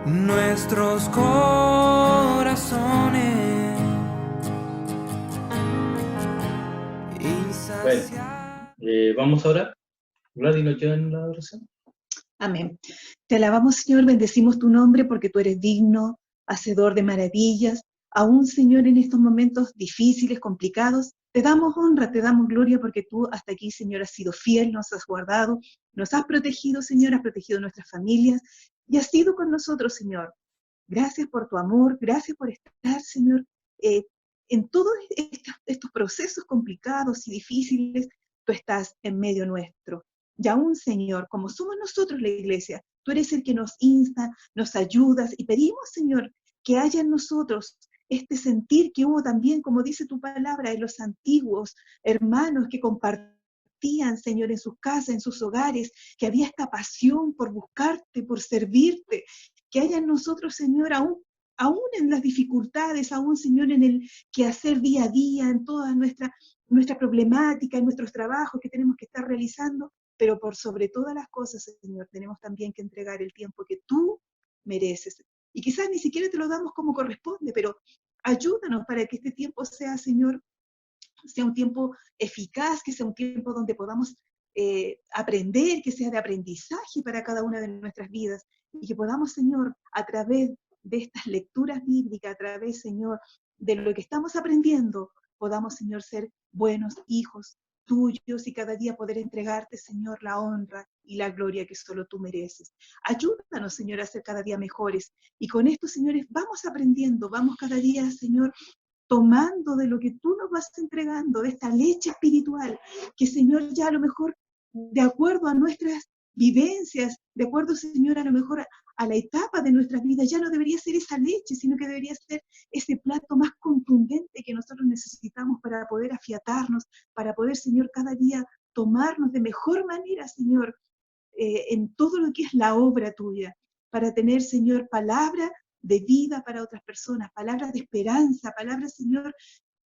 nuestros corazones y Bueno, vamos ahora. Gladys, ¿nos lleva en la oración? Amén. Te alabamos, Señor, bendecimos tu nombre porque tú eres digno, hacedor de maravillas. Aún, Señor, en estos momentos difíciles, complicados, te damos honra, te damos gloria porque tú hasta aquí, Señor, has sido fiel, nos has guardado, nos has protegido, Señor, has protegido nuestras familias y has sido con nosotros, Señor. Gracias por tu amor, gracias por estar, Señor, eh, en todos estos procesos complicados y difíciles, tú estás en medio nuestro. Y aún, Señor, como somos nosotros la iglesia, tú eres el que nos insta, nos ayudas y pedimos, Señor, que haya en nosotros este sentir que hubo también, como dice tu palabra, en los antiguos hermanos que compartían, Señor, en sus casas, en sus hogares, que había esta pasión por buscarte, por servirte, que haya en nosotros, Señor, aún en las dificultades, aún, Señor, en el quehacer día a día, en toda nuestra problemática, en nuestros trabajos que tenemos que estar realizando, pero por sobre todas las cosas, Señor, tenemos también que entregar el tiempo que tú mereces. Y quizás ni siquiera te lo damos como corresponde, pero ayúdanos para que este tiempo sea, Señor, sea un tiempo eficaz, que sea un tiempo donde podamos aprender, que sea de aprendizaje para cada una de nuestras vidas y que podamos, Señor, a través de estas lecturas bíblicas, a través, Señor, de lo que estamos aprendiendo, podamos, Señor, ser buenos hijos tuyos y cada día poder entregarte, Señor, la honra y la gloria que solo tú mereces. Ayúdanos, Señor, a ser cada día mejores. Y con esto, señores, vamos aprendiendo, vamos cada día, Señor, tomando de lo que tú nos vas entregando, de esta leche espiritual, que Señor ya a lo mejor, de acuerdo a nuestras vivencias, de acuerdo, Señor, a lo mejor a la etapa de nuestras vidas, ya no debería ser esa leche, sino que debería ser ese plato más contundente que nosotros necesitamos para poder afiatarnos, para poder, Señor, cada día tomarnos de mejor manera, Señor, en todo lo que es la obra tuya, para tener, Señor, palabra de vida para otras personas, palabras de esperanza, palabras, Señor,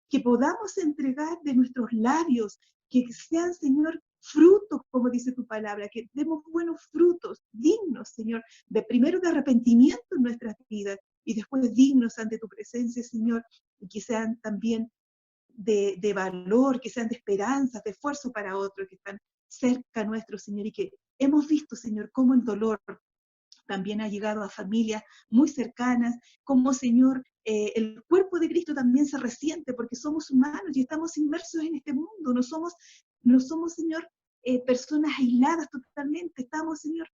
que podamos entregar de nuestros labios, que sean, Señor, frutos, como dice tu palabra, que demos buenos frutos, dignos, Señor, de primero de arrepentimiento en nuestras vidas y después dignos ante tu presencia, Señor, y que sean también de valor, que sean de esperanza, de esfuerzo para otros que están cerca nuestro, Señor, y que hemos visto, Señor, cómo el dolor también ha llegado a familias muy cercanas, como, Señor, el cuerpo de Cristo también se resiente porque somos humanos y estamos inmersos en este mundo, no somos, Señor, personas aisladas totalmente, estamos, Señor,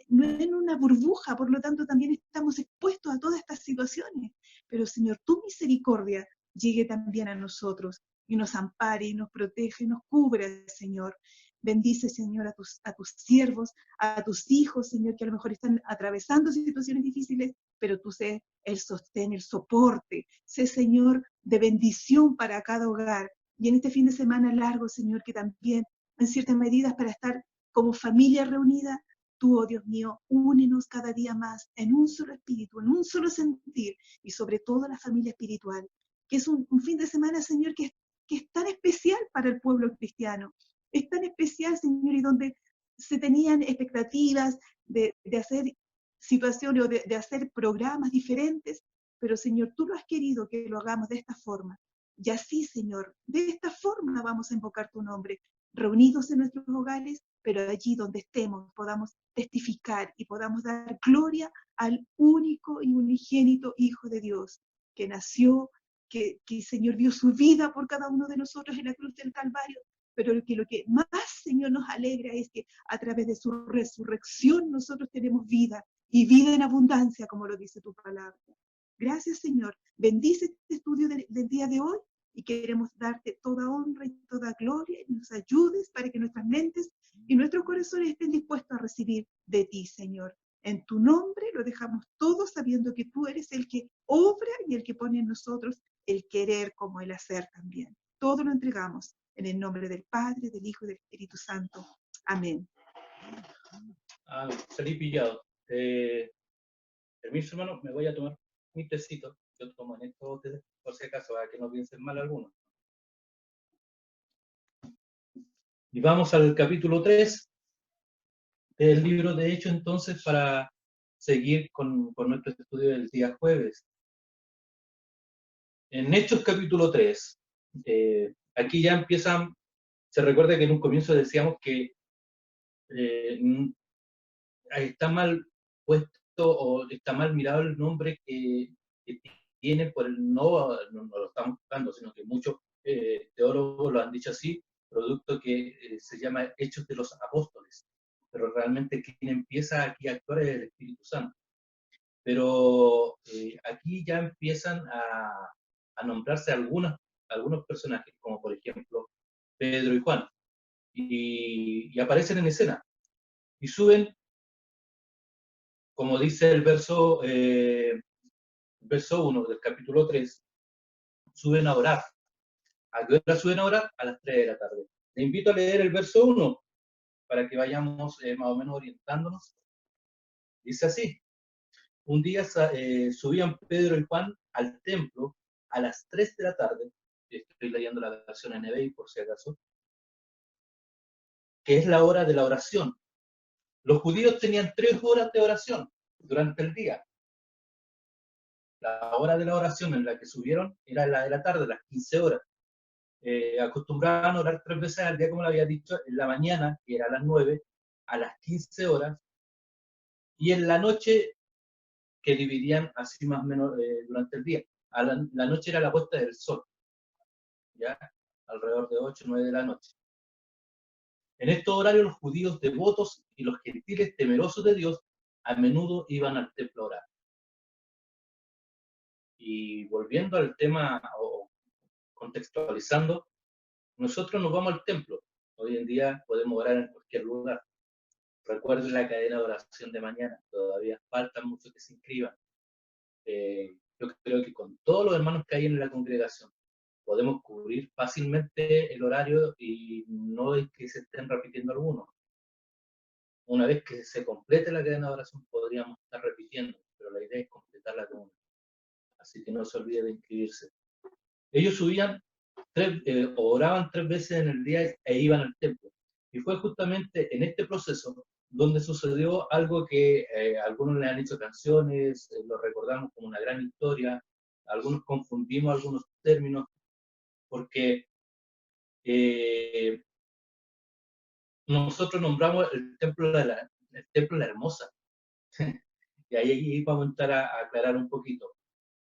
no en una burbuja, por lo tanto también estamos expuestos a todas estas situaciones, pero, Señor, tu misericordia llegue también a nosotros y nos ampare y nos protege, nos cubre, Señor. Bendice, Señor, a tus siervos, a tus hijos, Señor, que a lo mejor están atravesando situaciones difíciles, pero tú sé el sostén, el soporte, sé, Señor, de bendición para cada hogar. Y en este fin de semana largo, Señor, que también, en ciertas medidas, para estar como familia reunida, tú, oh Dios mío, únenos cada día más en un solo espíritu, en un solo sentir, y sobre todo la familia espiritual, que es un fin de semana, Señor, que es tan especial para el pueblo cristiano. Es tan especial, Señor, y donde se tenían expectativas de hacer situaciones o de hacer programas diferentes, pero, Señor, tú lo has querido que lo hagamos de esta forma. Y así, Señor, de esta forma vamos a invocar tu nombre, reunidos en nuestros hogares, pero allí donde estemos podamos testificar y podamos dar gloria al único y unigénito Hijo de Dios, que nació, que Señor dio su vida por cada uno de nosotros en la cruz del Calvario, pero lo que más, Señor, nos alegra es que a través de su resurrección nosotros tenemos vida y vida en abundancia, como lo dice tu palabra. Gracias, Señor. Bendice este estudio del día de hoy y queremos darte toda honra y toda gloria y nos ayudes para que nuestras mentes y nuestros corazones estén dispuestos a recibir de ti, Señor. En tu nombre lo dejamos todo sabiendo que tú eres el que obra y el que pone en nosotros el querer como el hacer también. Todo lo entregamos en el nombre del Padre, del Hijo y del Espíritu Santo. Amén. Salí pillado. Permiso, hermano, me voy a tomar mi tecito. Yo tomo en esto por si acaso, para que no piensen mal algunos. Y vamos al capítulo 3 del libro de Hechos, entonces, para seguir con nuestro estudio del día jueves. En Hechos capítulo 3, aquí ya empiezan, se recuerda que en un comienzo decíamos que está mal puesto o está mal mirado el nombre que tiene por el no lo estamos buscando, sino que muchos teólogos lo han dicho así, producto que se llama Hechos de los Apóstoles, pero realmente quien empieza aquí a actuar es el Espíritu Santo. Pero aquí ya empiezan a nombrarse algunos personajes, como por ejemplo Pedro y Juan, y aparecen en escena, y suben, como dice el verso 1 del capítulo 3, suben a orar. ¿A qué hora suben a orar? A las 3 de la tarde. Le invito a leer el verso 1 para que vayamos más o menos orientándonos. Dice así: un día subían Pedro y Juan al templo a las 3 de la tarde, estoy leyendo la versión NBI por si acaso, que es la hora de la oración. Los judíos tenían 3 horas de oración durante el día. La hora de la oración en la que subieron era la de la tarde, las 15 horas. Acostumbraban a orar 3 veces al día, como lo había dicho, en la mañana, que era a las 9, a las 15 horas, y en la noche, que dividían así más o menos durante el día. La noche era la puesta del sol, ¿ya? Alrededor de 8 o 9 de la noche. En estos horarios los judíos devotos y los gentiles temerosos de Dios a menudo iban al templo a orar. Y volviendo al tema, o contextualizando, nosotros nos vamos al templo. Hoy en día podemos orar en cualquier lugar. Recuerden la cadena de oración de mañana. Todavía faltan muchos que se inscriban. Yo creo que con todos los hermanos que hay en la congregación podemos cubrir fácilmente el horario y no es que se estén repitiendo algunos. Una vez que se complete la cadena de oración podríamos estar repitiendo, pero la idea es completarla de una. Así que no se olvide de inscribirse. Ellos subían o oraban 3 veces en el día e iban al templo. Y fue justamente en este proceso donde sucedió algo que algunos le han hecho canciones, lo recordamos como una gran historia, algunos confundimos algunos términos, porque nosotros nombramos el templo de la Hermosa, y ahí vamos a entrar a aclarar un poquito.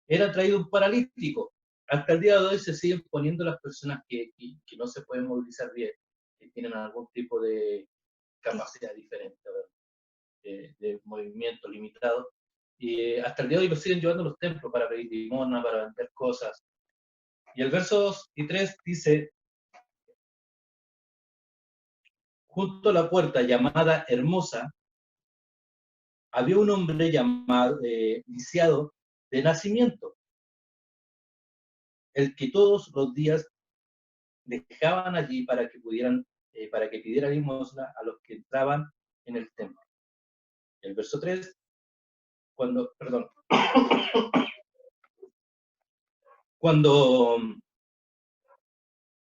Era traído un paralítico. Hasta el día de hoy se siguen poniendo las personas que no se pueden movilizar bien, que tienen algún tipo de capacidad diferente, de movimiento limitado. Y hasta el día de hoy lo siguen llevando a los templos para pedir limosna, para vender cosas. Y el verso 2 y 3 dice: junto a la puerta llamada Hermosa, había un hombre llamado, lisiado de nacimiento, el que todos los días dejaban allí para que pidiera limosna a los que entraban en el templo. El verso 3, cuando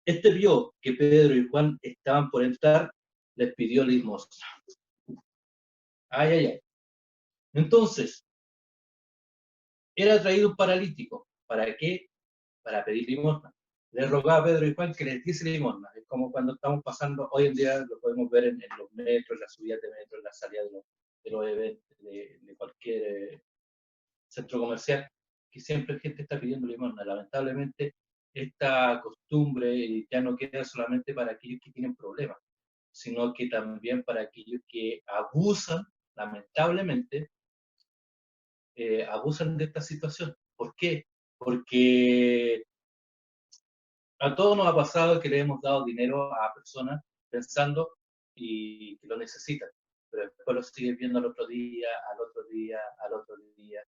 este vio que Pedro y Juan estaban por entrar, les pidió limosna. Ay, ay, ay. Entonces, era traído un paralítico. ¿Para qué? Para pedir limosna. Le rogaba a Pedro y Juan que les diese limosna. Es como cuando estamos pasando, hoy en día lo podemos ver en los metros, en las subidas de metro, en la salida de los eventos, de cualquier centro comercial, que siempre gente está pidiendo limosna. Lamentablemente, esta costumbre ya no queda solamente para aquellos que tienen problemas, sino que también para aquellos que abusan, lamentablemente, abusan de esta situación. ¿Por qué? Porque a todos nos ha pasado que le hemos dado dinero a personas pensando y que lo necesitan, pero después lo sigues viendo al otro día, al otro día, al otro día.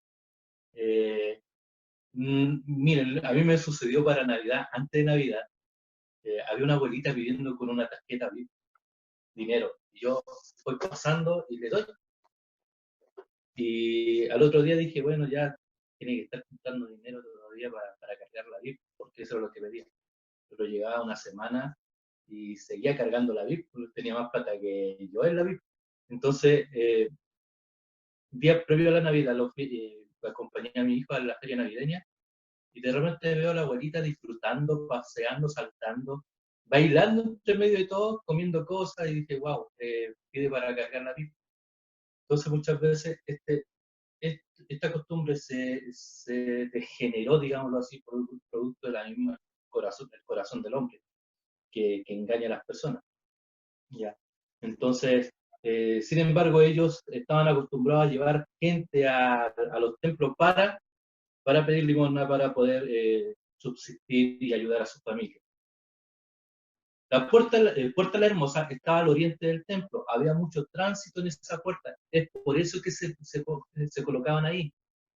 Miren, a mí me sucedió para Navidad, antes de Navidad, había una abuelita pidiendo con una tarjeta dinero. Y yo voy pasando y le doy. Y al otro día dije, bueno, ya tiene que estar juntando dinero todavía para cargar la VIP, porque eso es lo que pedía. Pero llegaba una semana y seguía cargando la VIP, porque tenía más plata que yo en la VIP. Entonces, día previo a la Navidad, acompañé a mi hijo a la feria navideña, y de repente veo a la abuelita disfrutando, paseando, saltando, bailando entre medio de todo, comiendo cosas, y dije, wow, pide para cargar la vida. Entonces muchas veces esta costumbre se degeneró, digámoslo así, producto de la misma del corazón del hombre, que engaña a las personas. ¿Ya? Entonces, sin embargo, ellos estaban acostumbrados a llevar gente a los templos para pedir limosna, para poder subsistir y ayudar a su familia. Puerta La Hermosa estaba al oriente del templo, había mucho tránsito en esa puerta, es por eso que se colocaban ahí,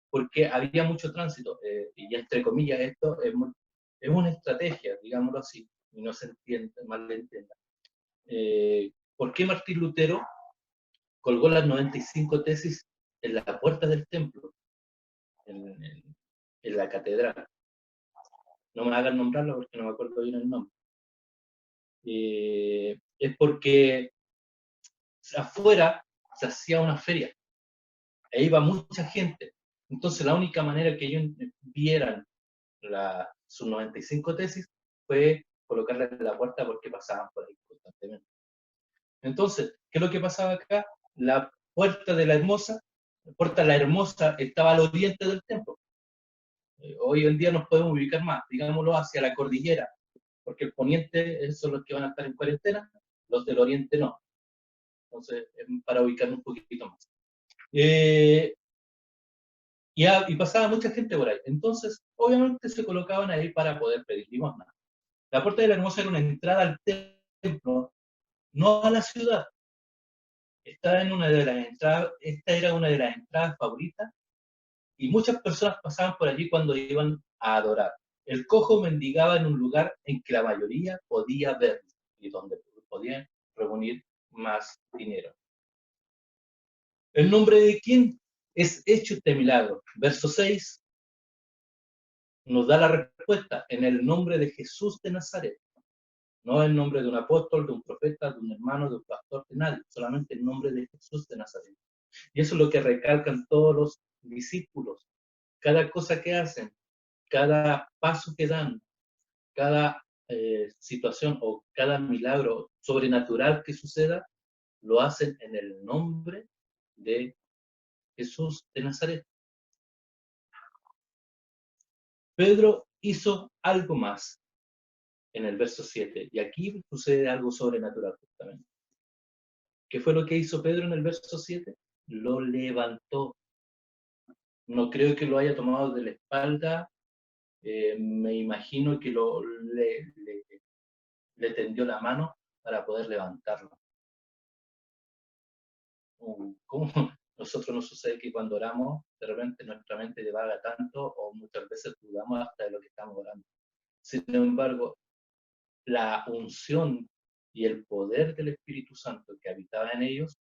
porque había mucho tránsito, y entre comillas esto es una estrategia, digámoslo así, y no se entiende, mal le entienda. ¿Por qué Martín Lutero colgó las 95 tesis en la puerta del templo, en la catedral? No me hagan nombrarlo porque no me acuerdo bien el nombre. Es porque afuera se hacía una feria, e iba mucha gente. Entonces la única manera que ellos vieran sus 95 tesis fue colocarla en la puerta porque pasaban por ahí constantemente. Entonces, ¿qué es lo que pasaba acá? La puerta de la Hermosa, la puerta de la Hermosa estaba al oriente del templo. Hoy en día nos podemos ubicar más, digámoslo, hacia la cordillera, porque el poniente son los que van a estar en cuarentena, los del oriente no. Entonces, para ubicarnos un poquito más. Y pasaba mucha gente por ahí. Entonces, obviamente se colocaban ahí para poder pedir limosna. La Puerta de la Hermosa era una entrada al templo, no a la ciudad. Esta era una de las entradas favoritas, y muchas personas pasaban por allí cuando iban a adorar. El cojo mendigaba en un lugar en que la mayoría podía ver y donde podían reunir más dinero. ¿El nombre de quién es hecho este milagro? Verso 6 nos da la respuesta: en el nombre de Jesús de Nazaret. No el nombre de un apóstol, de un profeta, de un hermano, de un pastor, de nadie, solamente el nombre de Jesús de Nazaret. Y eso es lo que recalcan todos los discípulos. Cada cosa que hacen, cada paso que dan, cada situación o cada milagro sobrenatural que suceda, lo hacen en el nombre de Jesús de Nazaret. Pedro hizo algo más en el verso 7, y aquí sucede algo sobrenatural justamente. ¿Qué fue lo que hizo Pedro en el verso 7? Lo levantó. No creo que lo haya tomado de la espalda, me imagino que le tendió la mano para poder levantarlo. ¿Cómo nosotros nos sucede que cuando oramos, de repente nuestra mente divaga tanto, o muchas veces dudamos hasta de lo que estamos orando? Sin embargo, la unción y el poder del Espíritu Santo que habitaba en ellos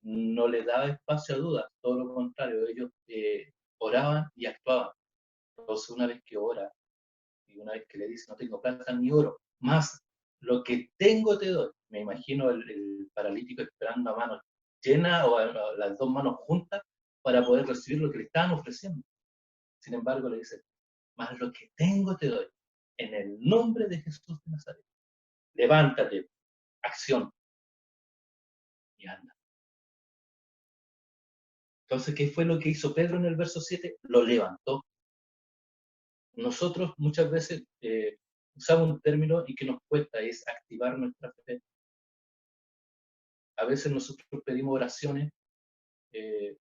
no les daba espacio a dudas, todo lo contrario, ellos oraban y actuaban. Entonces, una vez que ora y una vez que le dice, no tengo plata ni oro, más lo que tengo te doy. Me imagino el paralítico esperando a manos llenas o a las dos manos juntas para poder recibir lo que le estaban ofreciendo. Sin embargo, le dice, más lo que tengo te doy, en el nombre de Jesús de Nazaret. Levántate, acción, y anda. Entonces, ¿qué fue lo que hizo Pedro en el verso 7? Lo levantó. Nosotros muchas veces usamos un término y que nos cuesta, es activar nuestra fe. A veces nosotros pedimos oraciones,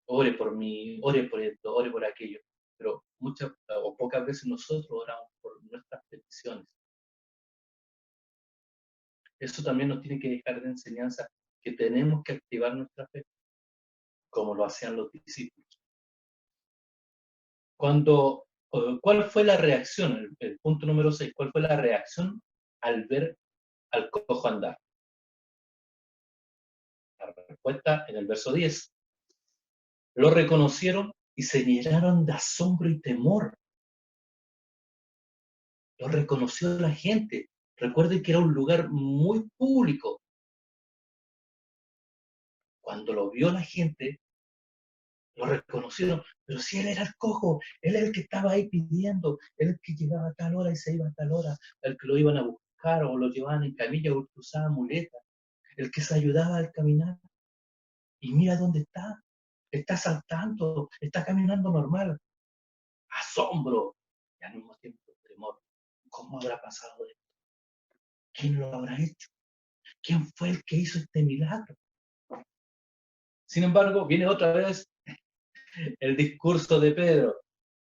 ore por mí, ore por esto, ore por aquello, pero muchas o pocas veces nosotros oramos por nuestras peticiones. Eso también nos tiene que dejar de enseñanza, que tenemos que activar nuestra fe, como lo hacían los discípulos. ¿Cuál fue la reacción? El punto número 6, ¿cuál fue la reacción al ver al cojo andar? La respuesta en el verso 10. Lo reconocieron y se llenaron de asombro y temor. Lo reconoció la gente. Recuerden que era un lugar muy público. Cuando lo vio la gente, lo reconocieron, pero si él era el cojo, él era el que estaba ahí pidiendo, él el que llegaba a tal hora y se iba a tal hora, el que lo iban a buscar o lo llevaban en camilla o que usaba muleta, el que se ayudaba al caminar. Y mira dónde está saltando, está caminando normal. Asombro y al mismo tiempo temor. ¿Cómo habrá pasado esto? ¿Quién lo habrá hecho? ¿Quién fue el que hizo este milagro? Sin embargo, viene otra vez el discurso de Pedro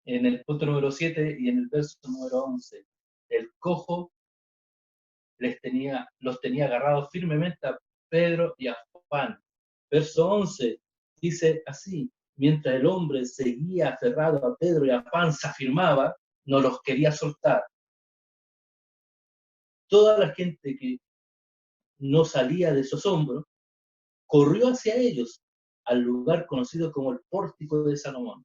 en el punto número 7 y en el verso número 11. El cojo los tenía agarrados firmemente a Pedro y a Juan. Verso 11 dice así: mientras el hombre seguía aferrado a Pedro y a Juan, se afirmaba, no los quería soltar. Toda la gente que no salía de esos hombros corrió hacia ellos, al lugar conocido como el Pórtico de Salomón.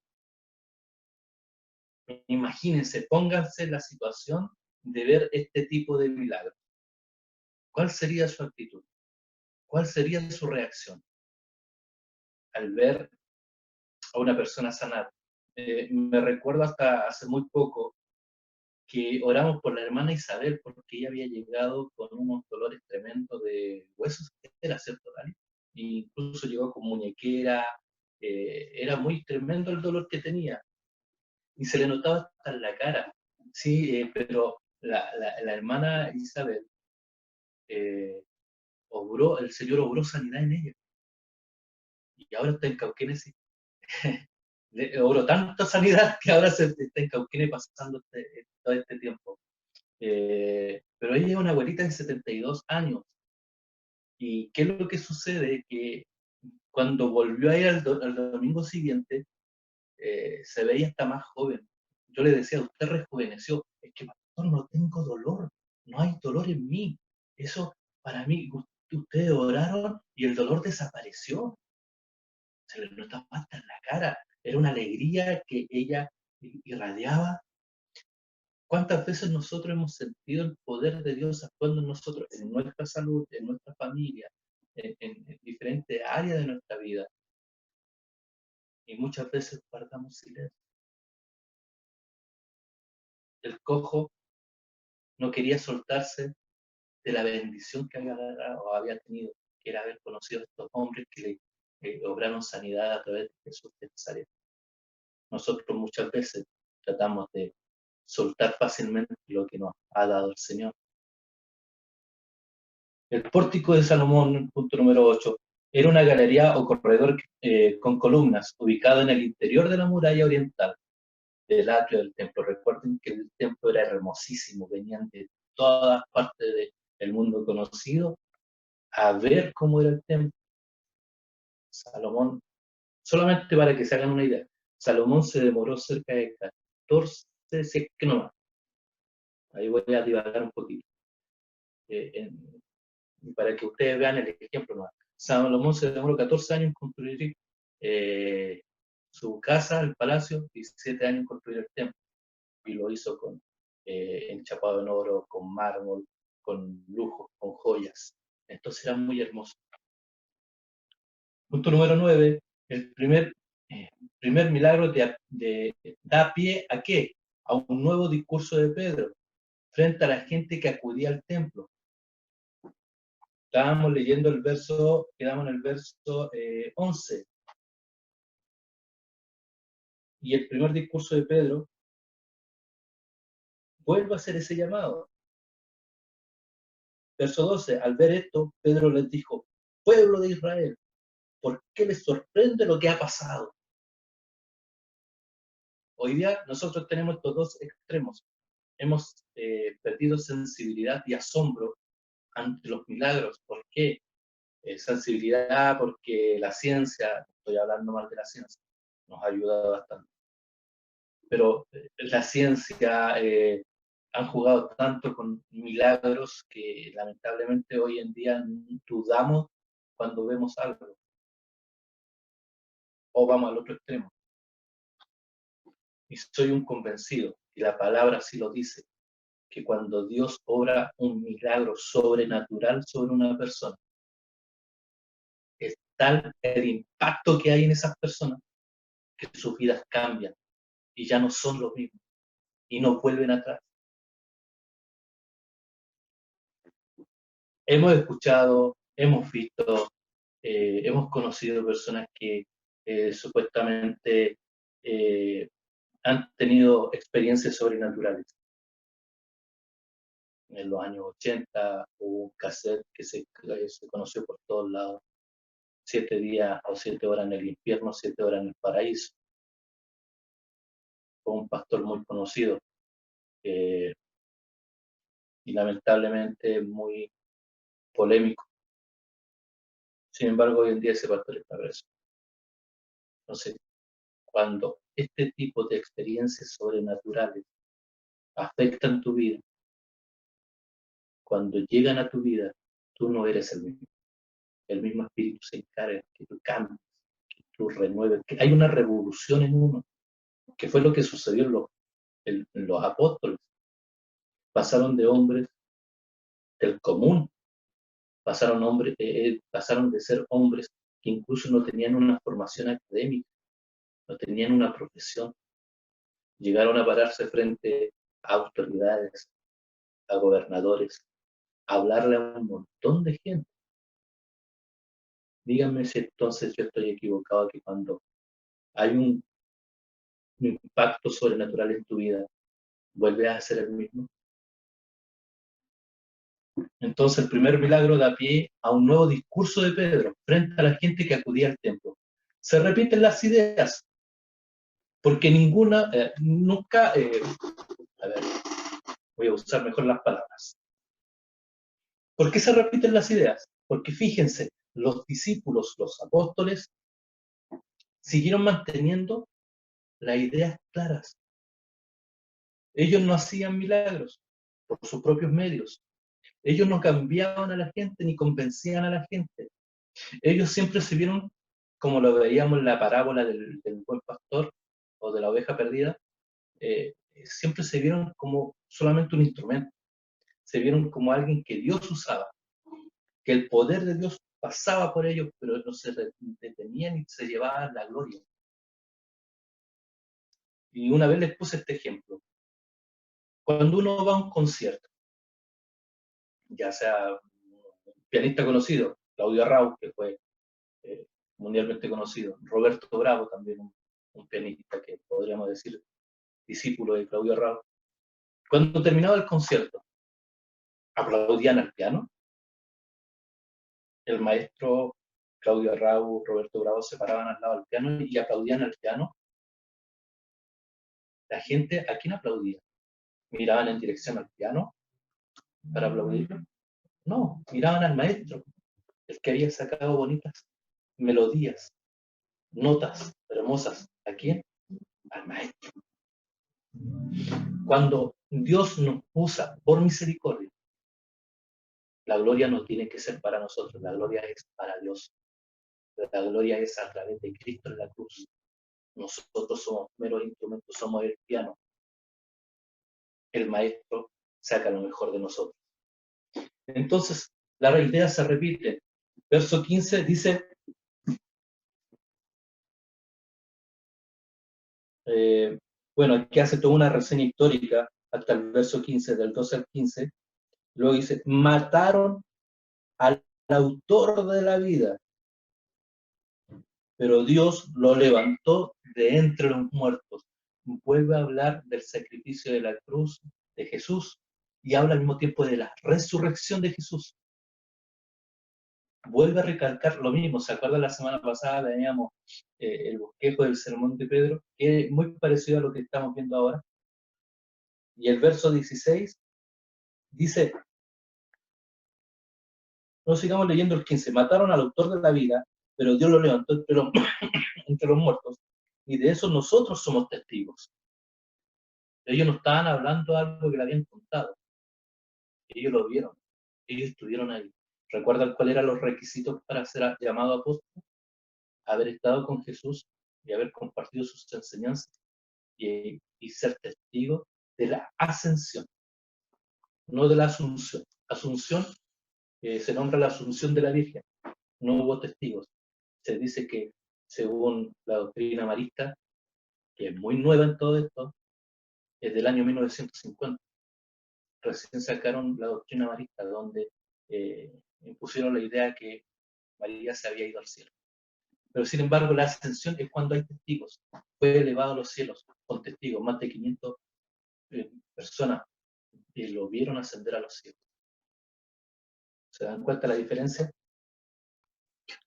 Imagínense, pónganse en la situación de ver este tipo de milagros. ¿Cuál sería su actitud? ¿Cuál sería su reacción al ver a una persona sanar? Me recuerdo hasta hace muy poco que oramos por la hermana Isabel porque ella había llegado con unos dolores tremendos de huesos, era cierto, Dani, e incluso llegó con muñequera, era muy tremendo el dolor que tenía y se le notaba hasta en la cara, sí, pero la hermana Isabel, el Señor obró sanidad en ella y ahora está en Cauquenes. Obró tanta sanidad que ahora se está en Cauquenes pasando todo este tiempo. Pero ella es una abuelita de 72 años. ¿Y qué es lo que sucede? Que cuando volvió a ir al domingo siguiente, se veía hasta más joven. Yo le decía, usted rejuveneció. Es que, pastor, no tengo dolor. No hay dolor en mí. Eso, para mí, ustedes oraron y el dolor desapareció. Se le notaba hasta en la cara. Era una alegría que ella irradiaba. ¿Cuántas veces nosotros hemos sentido el poder de Dios actuando en nosotros, en nuestra salud, en nuestra familia, en diferentes áreas de nuestra vida? Y muchas veces guardamos silencio. El cojo no quería soltarse de la bendición que había tenido, que era haber conocido a estos hombres que le obraron sanidad a través de Jesús de Nazaret. Nosotros muchas veces tratamos de soltar fácilmente lo que nos ha dado el Señor. El pórtico de Salomón, punto número 8, era una galería o corredor con columnas, ubicado en el interior de la muralla oriental del atrio del templo. Recuerden que el templo era hermosísimo, venían de todas partes del mundo conocido a ver cómo era el templo. Salomón, solamente para que se hagan una idea, Salomón se demoró cerca de 14, si es que no más. Ahí voy a divagar un poquito. Para que ustedes vean el ejemplo más. Salomón se demoró 14 años en construir su casa, el palacio, y 7 años en construir el templo. Y lo hizo con enchapado en oro, con mármol, con lujos, con joyas. Entonces era muy hermoso. Punto número 9. El primer milagro da pie ¿a qué? A un nuevo discurso de Pedro frente a la gente que acudía al templo. Estábamos leyendo el verso, quedamos en el verso 11. Y el primer discurso de Pedro vuelve a hacer ese llamado. Verso 12, al ver esto, Pedro les dijo, pueblo de Israel, ¿por qué les sorprende lo que ha pasado? Hoy día nosotros tenemos estos dos extremos. Hemos perdido sensibilidad y asombro ante los milagros. ¿Por qué? Sensibilidad porque la ciencia, estoy hablando mal de la ciencia, nos ha ayudado bastante. Pero la ciencia han jugado tanto con milagros que lamentablemente hoy en día dudamos cuando vemos algo. O vamos al otro extremo. Y soy un convencido, y la palabra sí lo dice, que cuando Dios obra un milagro sobrenatural sobre una persona, es tal el impacto que hay en esas personas que sus vidas cambian y ya no son los mismos y no vuelven atrás. Hemos escuchado, hemos visto, hemos conocido personas que supuestamente han tenido experiencias sobrenaturales. En los años 80 hubo un cassette que se conoció por todos lados, 7 días o 7 horas en el infierno, 7 horas en el paraíso. Fue un pastor muy conocido y lamentablemente muy polémico. Sin embargo, hoy en día ese pastor está preso. Entonces, cuando este tipo de experiencias sobrenaturales afectan tu vida, cuando llegan a tu vida, tú no eres el mismo. El mismo espíritu se encarga que tú cambies, que tú renueves, que hay una revolución en uno, que fue lo que sucedió en los apóstoles. Pasaron de hombres del común, pasaron de ser hombres que incluso no tenían una formación académica, no tenían una profesión. Llegaron a pararse frente a autoridades, a gobernadores, a hablarle a un montón de gente. Díganme si entonces yo estoy equivocado, que cuando hay un impacto sobrenatural en tu vida, vuelves a ser el mismo. Entonces el primer milagro da pie a un nuevo discurso de Pedro frente a la gente que acudía al templo. Se repiten las ideas, porque nunca, a ver, voy a usar mejor las palabras. ¿Por qué se repiten las ideas? Porque fíjense, los discípulos, los apóstoles, siguieron manteniendo las ideas claras. Ellos no hacían milagros por sus propios medios. Ellos no cambiaban a la gente ni convencían a la gente. Ellos siempre se vieron, como lo veíamos en la parábola del buen pastor o de la oveja perdida, siempre se vieron como solamente un instrumento. Se vieron como alguien que Dios usaba, que el poder de Dios pasaba por ellos, pero no se detenían y se llevaban la gloria. Y una vez les puse este ejemplo. Cuando uno va a un concierto, ya sea un pianista conocido, Claudio Arrau, que fue mundialmente conocido, Roberto Bravo, también un pianista que podríamos decir discípulo de Claudio Arrau, cuando terminaba el concierto, aplaudían al piano. El maestro Claudio Arrau, Roberto Bravo se paraban al lado del piano y aplaudían al piano. La gente, ¿a quién aplaudía? ¿Miraban en dirección al piano para aplaudirlo? No, miraban al maestro, el que había sacado bonitas melodías, notas hermosas. ¿A quién? Al maestro. Cuando Dios nos usa por misericordia, la gloria no tiene que ser para nosotros, la gloria es para Dios. La gloria es a través de Cristo en la cruz. Nosotros somos meros instrumentos, somos el piano. El maestro saca lo mejor de nosotros. Entonces, la idea se repite. Verso 15 dice, bueno, aquí hace toda una reseña histórica hasta el verso 15, del 12 al 15. Luego dice, mataron al autor de la vida, pero Dios lo levantó de entre los muertos. Vuelve a hablar del sacrificio de la cruz de Jesús y habla al mismo tiempo de la resurrección de Jesús. Vuelve a recalcar lo mismo. ¿Se acuerdan? La semana pasada teníamos el bosquejo del sermón de Pedro, que es muy parecido a lo que estamos viendo ahora. Y el verso 16 dice, no sigamos leyendo el 15, mataron al autor de la vida, pero Dios lo levantó entre los muertos, y de eso nosotros somos testigos. Ellos no estaban hablando de algo que le habían contado, ellos lo vieron, ellos estuvieron ahí. ¿Recuerdan cuáles eran los requisitos para ser llamado apóstol? Haber estado con Jesús y haber compartido sus enseñanzas y ser testigo de la ascensión, no de la asunción. Asunción, se nombra la asunción de la Virgen, no hubo testigos. Se dice que, según la doctrina marista, que es muy nueva en todo esto, es del año 1950. Recién sacaron la doctrina marista, donde impusieron la idea que María se había ido al cielo. Pero sin embargo, la ascensión es cuando hay testigos. Fue elevado a los cielos con testigos, más de 500 personas que lo vieron ascender a los cielos. ¿Se dan cuenta la diferencia?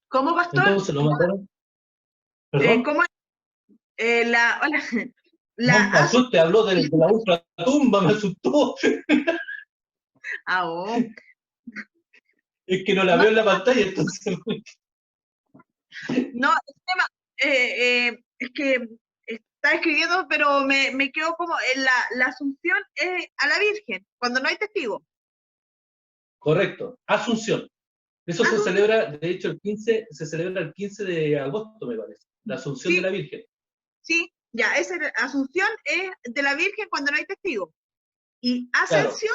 ¿Cómo, pastor? Entonces lo mataron. ¿Perdón? ¿Cómo? Hola. No me asuste, habló de la ultratumba, me asustó. Oh. Es que no la veo en la pantalla, entonces. No, el tema es que está escribiendo, pero me quedo como en la asunción a la Virgen, cuando no hay testigo. Correcto, Asunción. Eso se Asunción. celebra, de hecho, se celebra el 15 de agosto, me parece, la Asunción Sí, de la Virgen. sí, ya, esa asunción es de la Virgen cuando no hay testigo. Y ascensión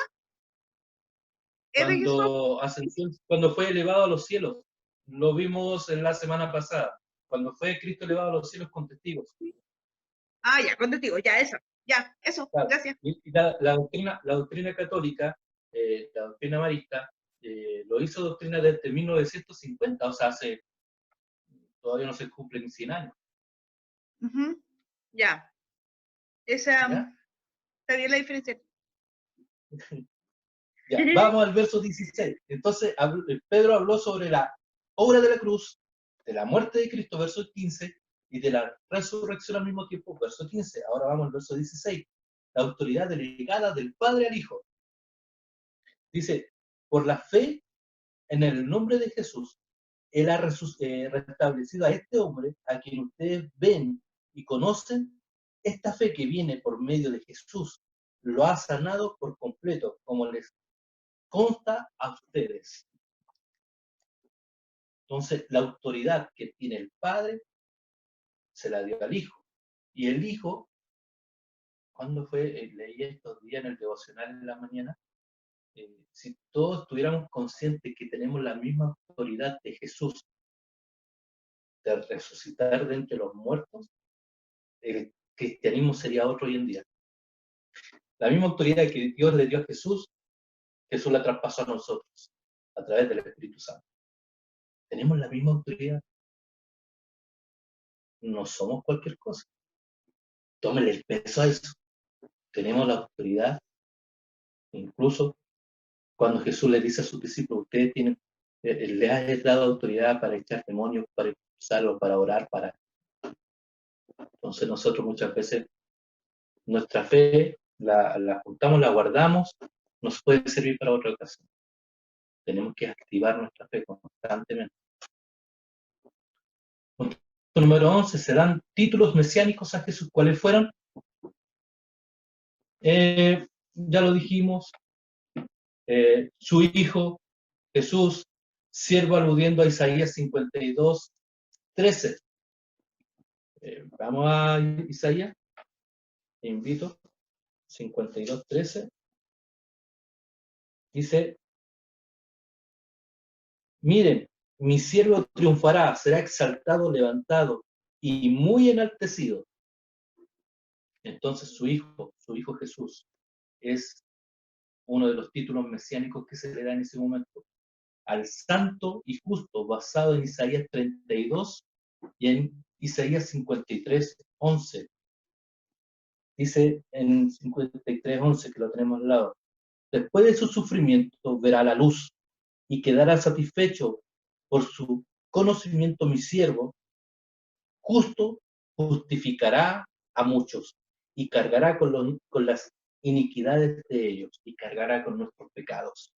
es de Jesús. Ascensión, cuando fue elevado a los cielos. Lo vimos en la semana pasada, cuando fue Cristo elevado a los cielos con testigos. Ya, con testigo, ya, eso, Claro. gracias. Y la doctrina católica, la doctrina marista, lo hizo doctrina desde 1950, o sea, todavía no se cumplen 100 años. Ya, esa ¿Ya? está bien la diferencia. Ya, vamos al verso 16. Entonces, Pedro habló sobre la obra de la cruz, de la muerte de Cristo, verso 15, y de la resurrección al mismo tiempo, verso 15. Ahora vamos al verso 16. La autoridad delegada del Padre al Hijo. Dice, por la fe en el nombre de Jesús, Él ha restablecido a este hombre, a quien ustedes ven y conocen. Esta fe que viene por medio de Jesús lo ha sanado por completo, como les consta a ustedes. Entonces, la autoridad que tiene el Padre se la dio al Hijo. Y el Hijo, ¿cuándo fue? Leí estos días en el devocional en la mañana. Si todos estuviéramos conscientes que tenemos la misma autoridad de Jesús de resucitar de entre los muertos, el cristianismo sería otro hoy en día. La misma autoridad que Dios le dio a Jesús, Jesús la traspasó a nosotros a través del Espíritu Santo. Tenemos la misma autoridad. No somos cualquier cosa. Tómenle el peso a eso. Tenemos la autoridad. Incluso cuando Jesús le dice a sus discípulos, ustedes tienen, le ha dado autoridad para echar demonios, para expulsarlos, para orar, para... Entonces nosotros muchas veces nuestra fe la juntamos, la guardamos, nos puede servir para otra ocasión. Tenemos que activar nuestra fe constantemente. Punto número 11, se dan títulos mesiánicos a Jesús. ¿Cuáles fueron? Ya lo dijimos, su hijo, Jesús, siervo, aludiendo a Isaías 52, 13. Vamos a Isaías, invito, 52, 13. Dice, miren, mi siervo triunfará, será exaltado, levantado y muy enaltecido. Entonces su hijo Jesús, es uno de los títulos mesiánicos que se le da en ese momento al santo y justo, basado en Isaías 32 y en Isaías 53, 11. Dice en 53, 11, que lo tenemos al lado. Después de su sufrimiento verá la luz y quedará satisfecho por su conocimiento. Mi siervo justo justificará a muchos y cargará con las iniquidades de ellos y cargará con nuestros pecados.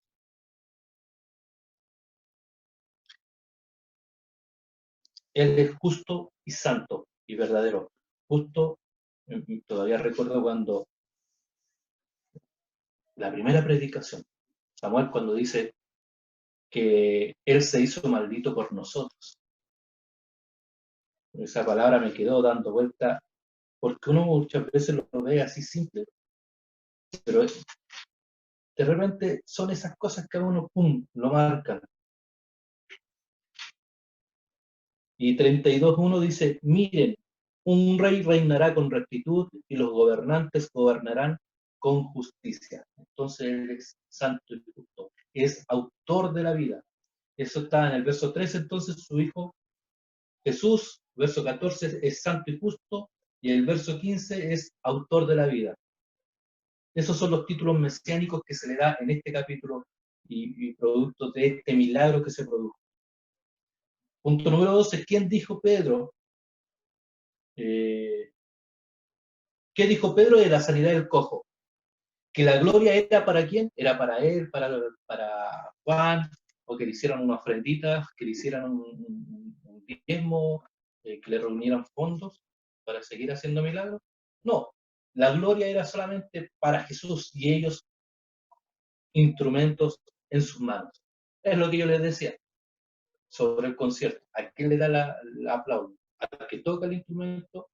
Él es justo y santo y verdadero. Justo, todavía recuerdo cuando la primera predicación, Samuel cuando dice que Él se hizo maldito por nosotros. Esa palabra me quedó dando vuelta, porque uno muchas veces lo ve así simple, pero de repente son esas cosas que a uno, pum, lo marcan. Y 32.1 dice, miren, Un rey reinará con rectitud y los gobernantes gobernarán con justicia. Entonces Él es santo y justo, es autor de la vida. Eso está en el verso 13, entonces su Hijo Jesús, verso 14, es santo y justo, y el verso 15 es autor de la vida. Esos son los títulos mesiánicos que se le da en este capítulo y producto de este milagro que se produjo. Punto número 12, ¿quién dijo Pedro? ¿Qué dijo Pedro de la sanidad del cojo? Que la gloria era para quién, era para él, para Juan, o que le hicieran una ofrendita, que le hicieran un diezmo, que le reunieran fondos para seguir haciendo milagros. No, la gloria era solamente para Jesús y ellos instrumentos en sus manos. Es lo que yo les decía sobre el concierto. ¿A quién le da la aplauso? ¿Al que toca el instrumento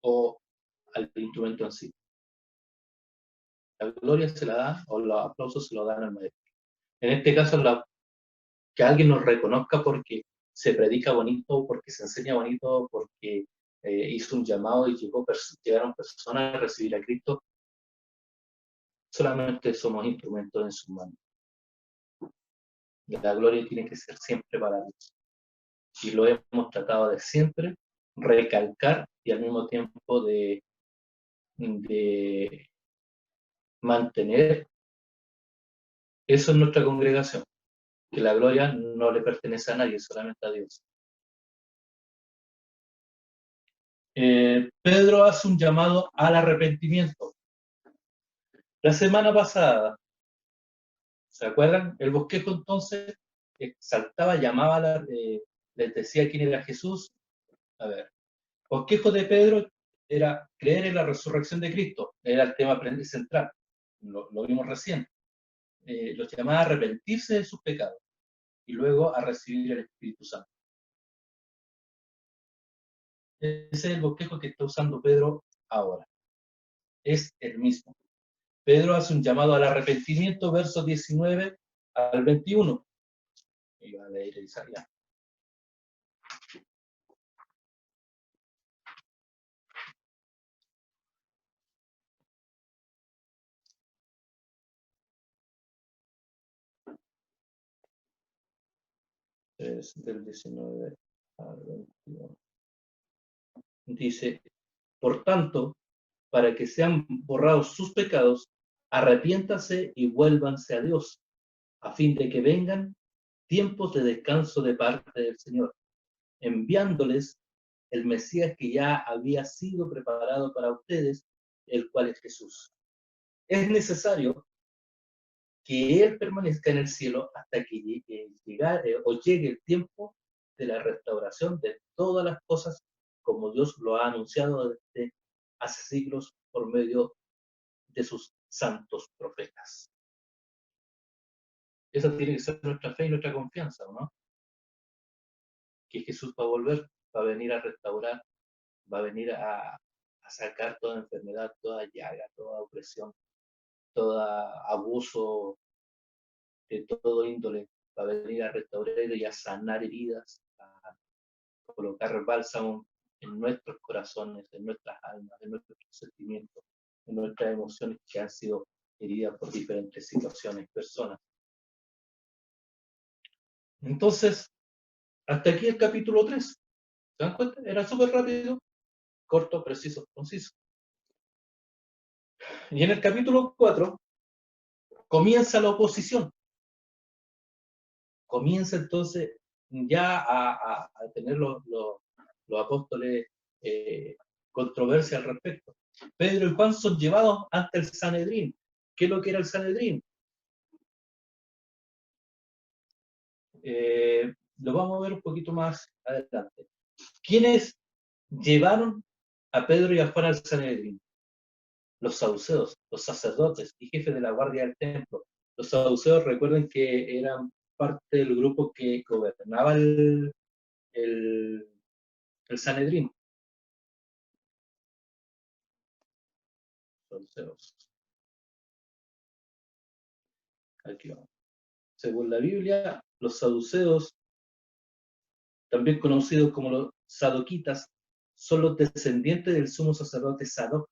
o al instrumento en sí? La gloria se la da o los aplausos se lo dan al maestro. En este caso, que alguien nos reconozca porque se predica bonito, porque se enseña bonito, porque hizo un llamado y llegaron personas a recibir a Cristo, solamente somos instrumentos en sus manos. La gloria tiene que ser siempre para Dios. Y lo hemos tratado de siempre recalcar y al mismo tiempo de mantener eso en nuestra congregación, que la gloria no le pertenece a nadie, solamente a Dios. Pedro hace un llamado al arrepentimiento. La semana pasada, ¿se acuerdan? El bosquejo entonces exaltaba, llamaba, les decía quién era Jesús. A ver, bosquejo de Pedro era creer en la resurrección de Cristo, era el tema central, lo vimos recién. Los llamaba a arrepentirse de sus pecados y luego a recibir el Espíritu Santo. Ese es el bosquejo que está usando Pedro ahora. Es el mismo. Pedro hace un llamado al arrepentimiento, versos 19 al 21. Y va a leer Isaías. Es del 19 al 21. Dice, por tanto, para que sean borrados sus pecados, arrepiéntase y vuélvanse a Dios, a fin de que vengan tiempos de descanso de parte del Señor, enviándoles el Mesías que ya había sido preparado para ustedes, el cual es Jesús. Es necesario que Él permanezca en el cielo hasta que llegue el tiempo de la restauración de todas las cosas, como Dios lo ha anunciado desde hace siglos por medio de sus santos profetas. Esa tiene que ser nuestra fe y nuestra confianza, ¿no? Que Jesús va a volver, va a venir a restaurar, va a venir a sacar toda enfermedad, toda llaga, toda opresión, todo abuso de todo índole, va a venir a restaurar y a sanar heridas, a colocar bálsamo en nuestros corazones, en nuestras almas, en nuestros sentimientos, en nuestras emociones que han sido heridas por diferentes situaciones, personas. Entonces, hasta aquí el capítulo 3. ¿Se dan cuenta? Era súper rápido, corto, preciso, conciso. Y en el capítulo 4 comienza la oposición. Comienza entonces ya a tener los apóstoles controversia al respecto. Pedro y Juan son llevados ante el Sanedrín. ¿Qué es lo que era el Sanedrín? Lo vamos a ver un poquito más adelante. ¿Quiénes llevaron a Pedro y a Juan al Sanedrín? Los saduceos, los sacerdotes y jefes de la guardia del templo. Los saduceos, recuerden que eran parte del grupo que gobernaba el Sanedrín. Saduceos. Aquí vamos. Según la Biblia, los saduceos, también conocidos como los sadoquitas, son los descendientes del sumo sacerdote Sadoc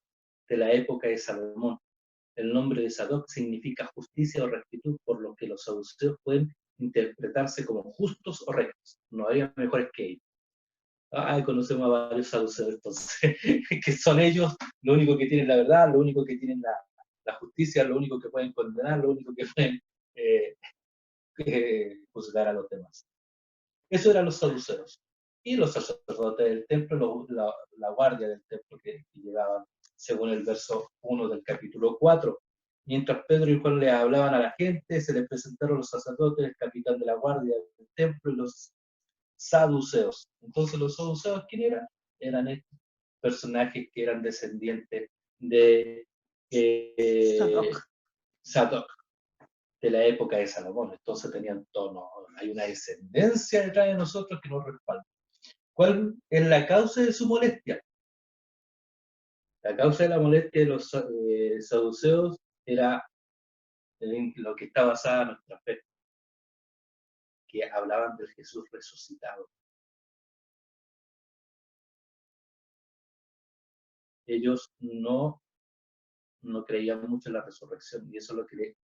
de la época de Salomón. El nombre de Sadoc significa justicia o rectitud, por lo que los saduceos pueden interpretarse como justos o rectos. No había mejores que ellos. Conocemos a varios saduceos, entonces, que son ellos, lo único que tienen la verdad, lo único que tienen la justicia, lo único que pueden condenar, lo único que pueden juzgar a los demás. Eso eran los saduceos. Y los sacerdotes del templo, la guardia del templo que llegaban, según el verso 1 del capítulo 4. Mientras Pedro y Juan le hablaban a la gente, se les presentaron los sacerdotes, el capitán de la guardia del templo y los saduceos. Entonces, los saduceos, ¿quién eran? Eran estos personajes que eran descendientes de Sadoc, de la época de Salomón. Entonces tenían todo, hay una descendencia detrás de nosotros que nos respalda. ¿Cuál es la causa de su molestia? La causa de la molestia de los saduceos era lo que está basada en nuestra fe, que hablaban del Jesús resucitado. Ellos no creían mucho en la resurrección, y eso es lo que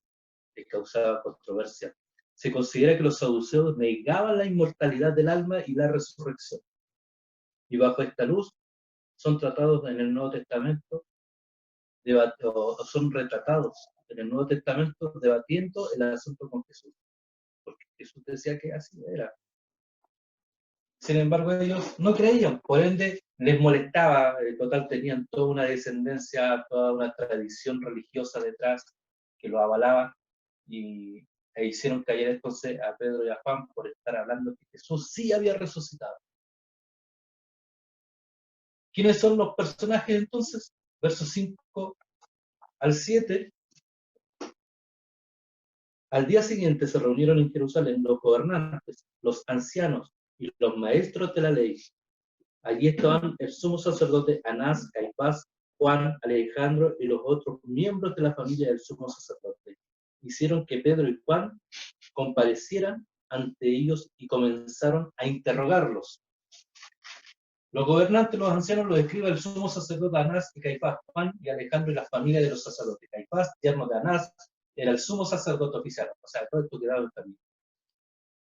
les causaba controversia. Se considera que los saduceos negaban la inmortalidad del alma y la resurrección. Y bajo esta luz son tratados en el Nuevo Testamento, o son retratados en el Nuevo Testamento debatiendo el asunto con Jesús. Porque Jesús decía que así era. Sin embargo, ellos no creían, por ende les molestaba. En total tenían toda una descendencia, toda una tradición religiosa detrás que lo avalaba, e hicieron callar entonces a Pedro y a Juan por estar hablando que Jesús sí había resucitado. ¿Quiénes son los personajes entonces? Versos 5 al 7. Al día siguiente se reunieron en Jerusalén los gobernantes, los ancianos y los maestros de la ley. Allí estaban el sumo sacerdote Anás, Caifás, Juan, Alejandro y los otros miembros de la familia del sumo sacerdote. Hicieron que Pedro y Juan comparecieran ante ellos y comenzaron a interrogarlos. Los gobernantes, los ancianos, los escriba el sumo sacerdote Anás y Caifás, Juan y Alejandro y la familia de los sacerdotes. Caifás, yerno de Anás, era el sumo sacerdote oficial, o sea, todo esto quedaba en familia.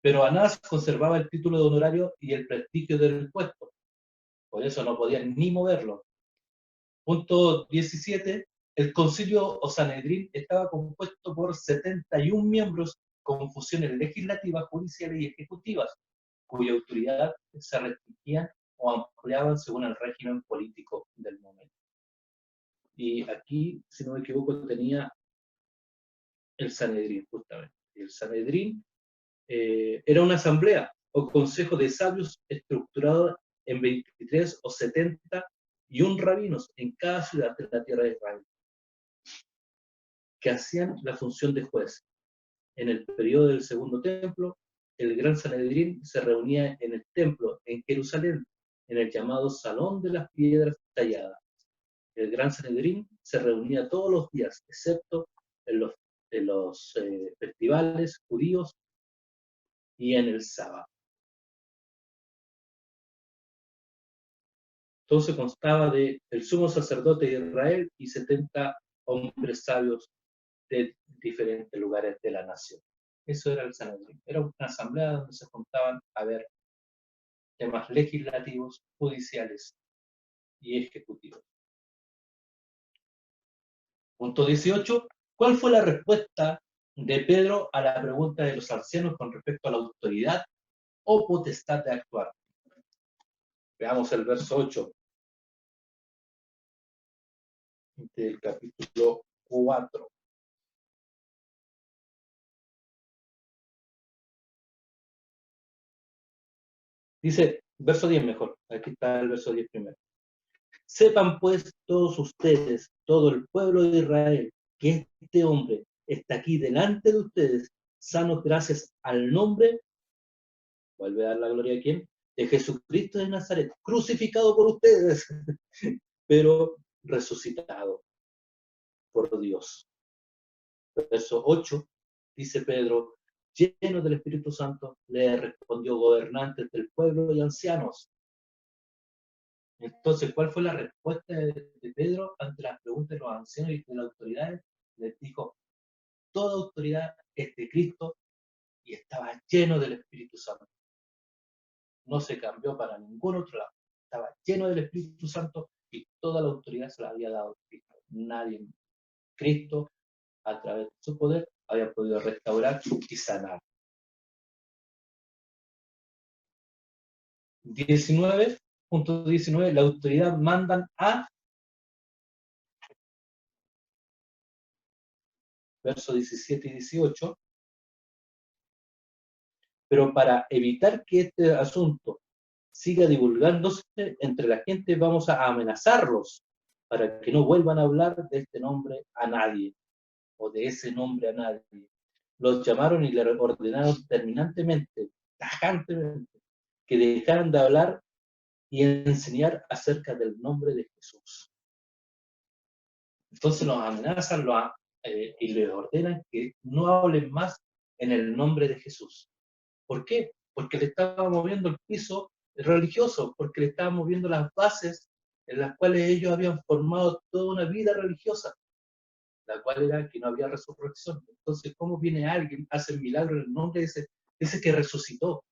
Pero Anás conservaba el título de honorario y el prestigio del puesto, por eso no podían ni moverlo. Punto 17. El concilio o Sanedrín estaba compuesto por 71 miembros con funciones legislativas, judiciales y ejecutivas, cuya autoridad se restringían o ampliaban según el régimen político del momento. Y aquí, si no me equivoco, tenía el Sanedrín, justamente. El Sanedrín era una asamblea o consejo de sabios estructurado en 23 o 71 rabinos en cada ciudad de la tierra de Israel, que hacían la función de juez. En el periodo del Segundo Templo, el Gran Sanedrín se reunía en el templo en Jerusalén, en el llamado Salón de las Piedras Talladas. El Gran Sanedrín se reunía todos los días, excepto en los festivales judíos y en el sábado. Entonces constaba del sumo sacerdote de Israel y 70 hombres sabios de diferentes lugares de la nación. Eso era el Sanedrín. Era una asamblea donde se juntaban a ver temas legislativos, judiciales y ejecutivos. Punto 18. ¿Cuál fue la respuesta de Pedro a la pregunta de los ancianos con respecto a la autoridad o potestad de actuar? Veamos el verso 8 del capítulo 4. Dice, verso 10 mejor, aquí está el verso 10 primero. Sepan pues todos ustedes, todo el pueblo de Israel, que este hombre está aquí delante de ustedes, sano gracias al nombre, vuelve a dar la gloria a quién, de Jesucristo de Nazaret, crucificado por ustedes, pero resucitado por Dios. Verso 8, dice Pedro, lleno del Espíritu Santo, le respondió gobernantes del pueblo y ancianos. Entonces, ¿cuál fue la respuesta de Pedro ante las preguntas de los ancianos y de las autoridades? Les dijo, toda autoridad es de Cristo y estaba lleno del Espíritu Santo. No se cambió para ningún otro lado. Estaba lleno del Espíritu Santo y toda la autoridad se la había dado Cristo. Nadie, Cristo, a través de su poder, había podido restaurar y sanar. 19.19, la autoridad mandan a, versos 17 y 18, pero para evitar que este asunto siga divulgándose entre la gente, vamos a amenazarlos para que no vuelvan a hablar de este nombre a nadie, o de ese nombre a nadie. Los llamaron y le ordenaron terminantemente, tajantemente, que dejaran de hablar y enseñar acerca del nombre de Jesús. Entonces los amenazan y les ordenan que no hablen más en el nombre de Jesús. ¿Por qué? Porque le estaba moviendo el piso religioso, porque le estaba moviendo las bases en las cuales ellos habían formado toda una vida religiosa, la cual era que no había resurrección. Entonces, ¿cómo viene alguien, hace el milagro en el nombre de ese que resucitó?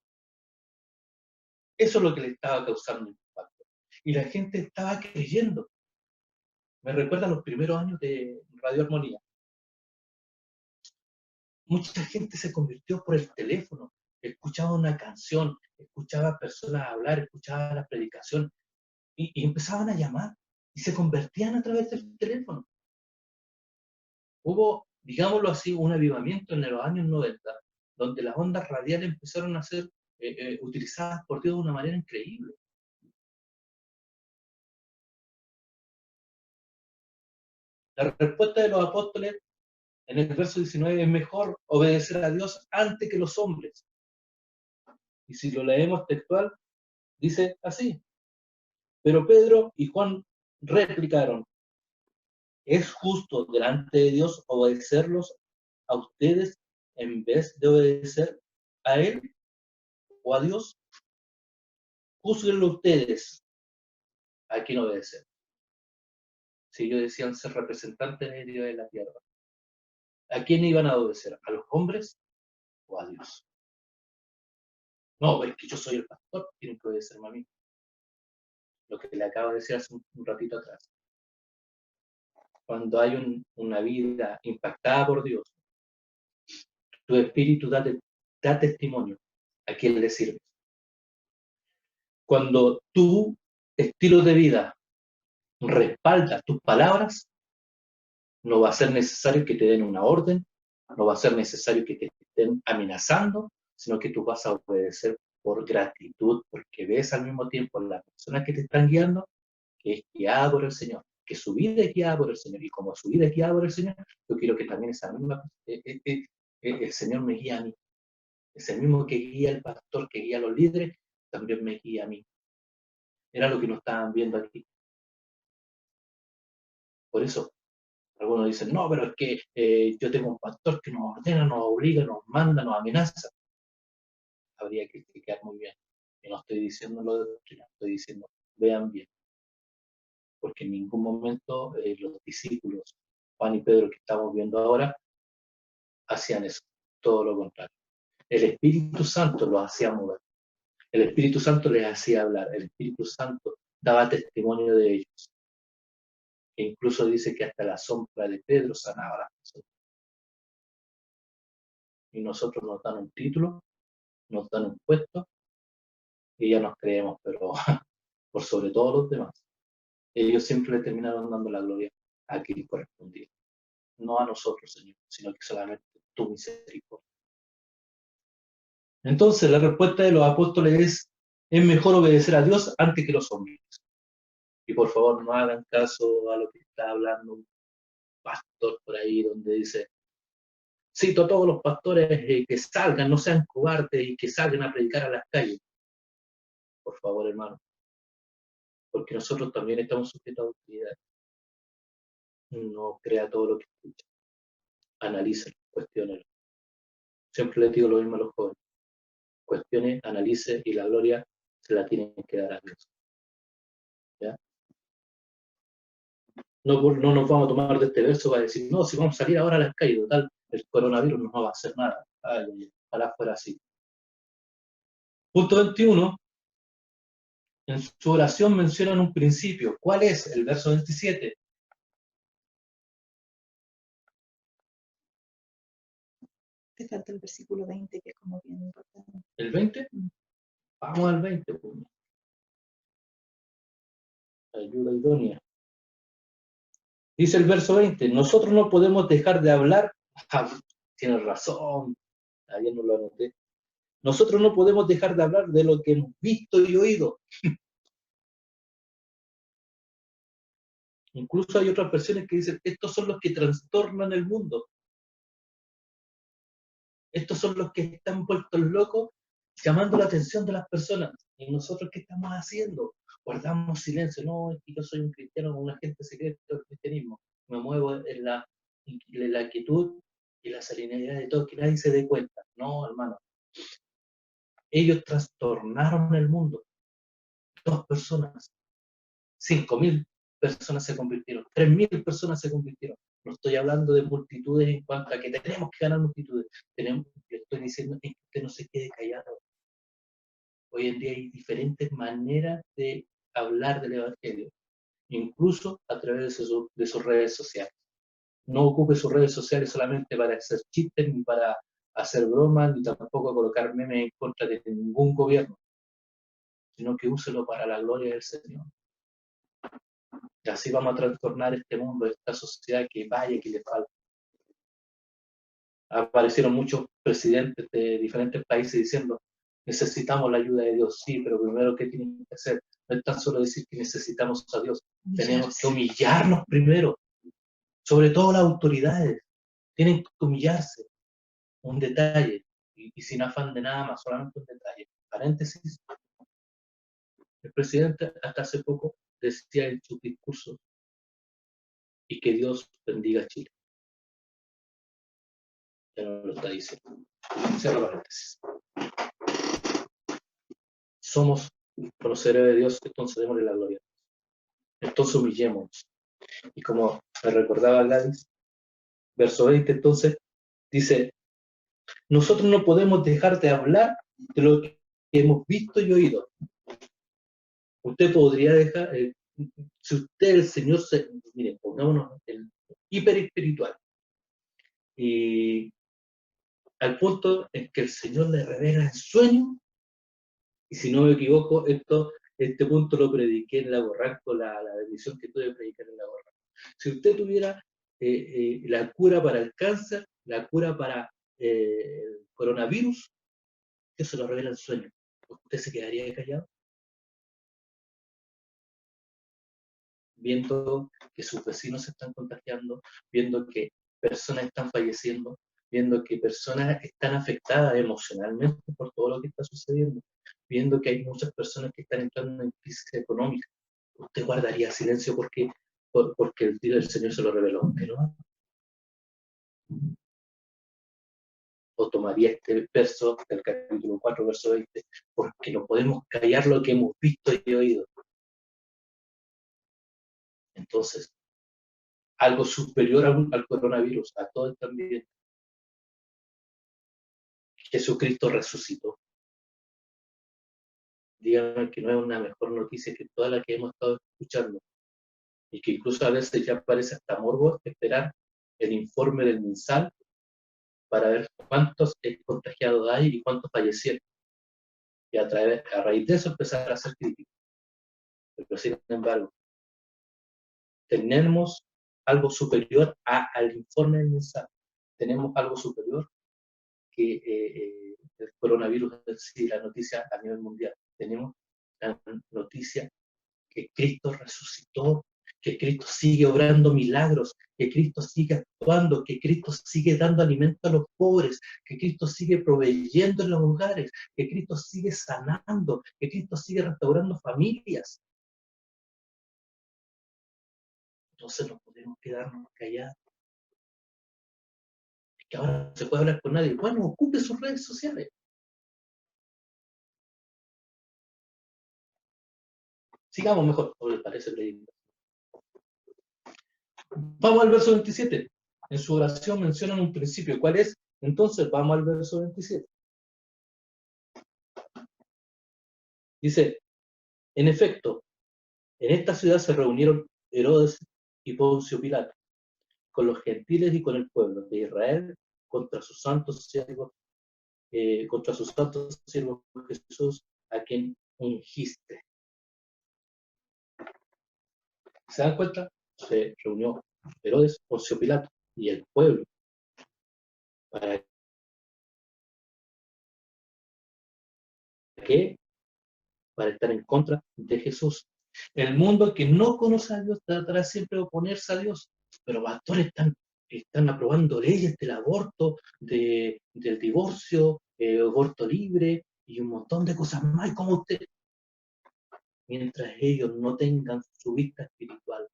Eso es lo que le estaba causando impacto. Y la gente estaba creyendo. Me recuerda a los primeros años de Radio Armonía. Mucha gente se convirtió por el teléfono, escuchaba una canción, escuchaba personas hablar, escuchaba la predicación y empezaban a llamar y se convertían a través del teléfono. Hubo, digámoslo así, un avivamiento en los años 90, donde las ondas radiales empezaron a ser utilizadas por Dios de una manera increíble. La respuesta de los apóstoles en el verso 19 es mejor obedecer a Dios antes que los hombres. Y si lo leemos textual, dice así. Pero Pedro y Juan replicaron, ¿es justo delante de Dios obedecerlos a ustedes en vez de obedecer a Él o a Dios? Júzguenlo ustedes a quién obedecer. Si ellos decían ser representantes de Dios en la tierra, ¿a quién iban a obedecer? ¿A los hombres o a Dios? No, es que yo soy el pastor, tienen que obedecerme a mí. Lo que le acabo de decir hace un ratito atrás. Cuando hay una vida impactada por Dios, tu espíritu da testimonio a quién le sirves. Cuando tu estilo de vida respalda tus palabras, no va a ser necesario que te den una orden, no va a ser necesario que te estén amenazando, sino que tú vas a obedecer por gratitud, porque ves al mismo tiempo a la persona que te están guiando, que es guiada por el Señor, que su vida es guiada por el Señor, y como su vida es guiada por el Señor, yo quiero que también esa misma, el Señor me guía a mí. Es el mismo que guía al pastor, que guía a los líderes, también me guía a mí. Era lo que nos estaban viendo aquí. Por eso, algunos dicen, no, pero es que yo tengo un pastor que nos ordena, nos obliga, nos manda, nos amenaza. Habría que explicar muy bien. Y no estoy diciendo lo de doctrina, estoy diciendo, vean bien. Porque en ningún momento los discípulos, Juan y Pedro, que estamos viendo ahora, hacían eso. Todo lo contrario. El Espíritu Santo los hacía mover. El Espíritu Santo les hacía hablar. El Espíritu Santo daba testimonio de ellos. E incluso dice que hasta la sombra de Pedro sanaba a las personas. Y nosotros nos dan un título, nos dan un puesto, y ya nos creemos, pero por sobre todos los demás. Ellos siempre le terminaron dando la gloria a quien correspondía. No a nosotros, Señor, sino que solamente tu misericordia. Entonces, la respuesta de los apóstoles es mejor obedecer a Dios antes que los hombres. Y por favor, no hagan caso a lo que está hablando un pastor por ahí, donde dice, cito a todos los pastores que salgan, no sean cobardes y que salgan a predicar a las calles. Por favor, hermano. Porque nosotros también estamos sujetos a autoridad. No crea todo lo que escucha. Analícelo, cuestiónelo. Siempre les digo lo mismo a los jóvenes. Cuestione, analice y la gloria se la tienen que dar a Dios. ¿Ya? No nos vamos a tomar de este verso para decir, no, si vamos a salir ahora a las calles, total, el coronavirus no va a hacer nada. Ay, ojalá fuera así. Punto 21, en su oración mencionan un principio. ¿Cuál es? El verso 27. Te falta el versículo 20, que es como bien importante. ¿El 20? Vamos al 20. Pues. Ayuda idónea. Dice el verso 20, nosotros no podemos dejar de hablar. Tienes razón, ayer no lo anoté. Nosotros no podemos dejar de hablar de lo que hemos visto y oído. Incluso hay otras versiones que dicen, estos son los que trastornan el mundo. Estos son los que están vueltos locos, llamando la atención de las personas. ¿Y nosotros qué estamos haciendo? Guardamos silencio. No, es que yo soy un cristiano, un agente secreto del cristianismo. Me muevo en la quietud y la serenidad de todo, que nadie se dé cuenta. No, hermano. Ellos trastornaron el mundo. 2 personas, 5.000 personas se convirtieron, 3.000 personas se convirtieron. No estoy hablando de multitudes en cuanto a que tenemos que ganar multitudes. Le estoy diciendo que usted no se quede callado. Hoy en día hay diferentes maneras de hablar del Evangelio, incluso a través de sus redes sociales. No ocupe sus redes sociales solamente para hacer chistes, ni para hacer bromas, ni tampoco colocar memes en contra de ningún gobierno, sino que úselo para la gloria del Señor. Y así vamos a trastornar este mundo, esta sociedad que vaya que le falta. Aparecieron muchos presidentes de diferentes países diciendo, necesitamos la ayuda de Dios, sí, pero primero, ¿qué tienen que hacer? No es tan solo decir que necesitamos a Dios, tenemos que humillarnos primero, sobre todo las autoridades, tienen que humillarse. Un detalle, y sin afán de nada más, solamente un detalle. Paréntesis, el presidente hasta hace poco decía en su discurso, y que Dios bendiga a Chile. Ya no lo está diciendo. Cierro paréntesis. Somos conocedores de Dios, entonces démosle la gloria. Entonces humillémonos. Y como me recordaba Gladys, verso 20, entonces, dice, nosotros no podemos dejar de hablar de lo que hemos visto y oído. Usted podría dejar, si usted, el Señor, miren, pongámonos el hiperespiritual, y al punto en que el Señor le revela en sueño, y si no me equivoco, este punto lo prediqué en la Borranco, la bendición que tuve de predicar en la Borranco. Si usted tuviera la cura para el cáncer, la cura para el coronavirus, que se lo revela en sueño, ¿usted se quedaría callado? Viendo que sus vecinos se están contagiando, viendo que personas están falleciendo, viendo que personas están afectadas emocionalmente por todo lo que está sucediendo, viendo que hay muchas personas que están entrando en crisis económica. ¿Usted guardaría silencio porque el Señor se lo reveló? ¿Que no? O tomaría este verso del capítulo 4, verso 20, porque no podemos callar lo que hemos visto y oído. Entonces, algo superior al coronavirus, a todo este ambiente. Jesucristo resucitó. Díganme que no es una mejor noticia que toda la que hemos estado escuchando. Y que incluso a veces ya parece hasta morbo esperar el informe del MinSal para ver cuántos contagiados hay y cuántos fallecieron. Y a raíz de eso empezar a hacer críticas. Pero sin embargo, tenemos algo superior al informe del MinSal. Tenemos algo superior que el coronavirus, es decir, la noticia a nivel mundial. Tenemos la noticia que Cristo resucitó, que Cristo sigue obrando milagros, que Cristo sigue actuando, que Cristo sigue dando alimento a los pobres, que Cristo sigue proveyendo en los hogares, que Cristo sigue sanando, que Cristo sigue restaurando familias. Entonces no podemos quedarnos callados. Es que ahora no se puede hablar con nadie. Bueno, ocupe sus redes sociales. Sigamos mejor, ¿o les parece, predicador? Vamos al verso 27. En su oración mencionan un principio. ¿Cuál es? Entonces, vamos al verso 27. Dice, en efecto, en esta ciudad se reunieron Herodes y Poncio Pilato, con los gentiles y con el pueblo de Israel, contra sus santos siervos Jesús, a quien ungiste. ¿Se dan cuenta? Se reunió Herodes, Poncio Pilato y el pueblo. ¿Para qué? Para estar en contra de Jesús. El mundo que no conoce a Dios tratará siempre de oponerse a Dios, pero pastores están aprobando leyes del aborto, del divorcio, aborto libre y un montón de cosas más, como usted. Mientras ellos no tengan su vista espiritual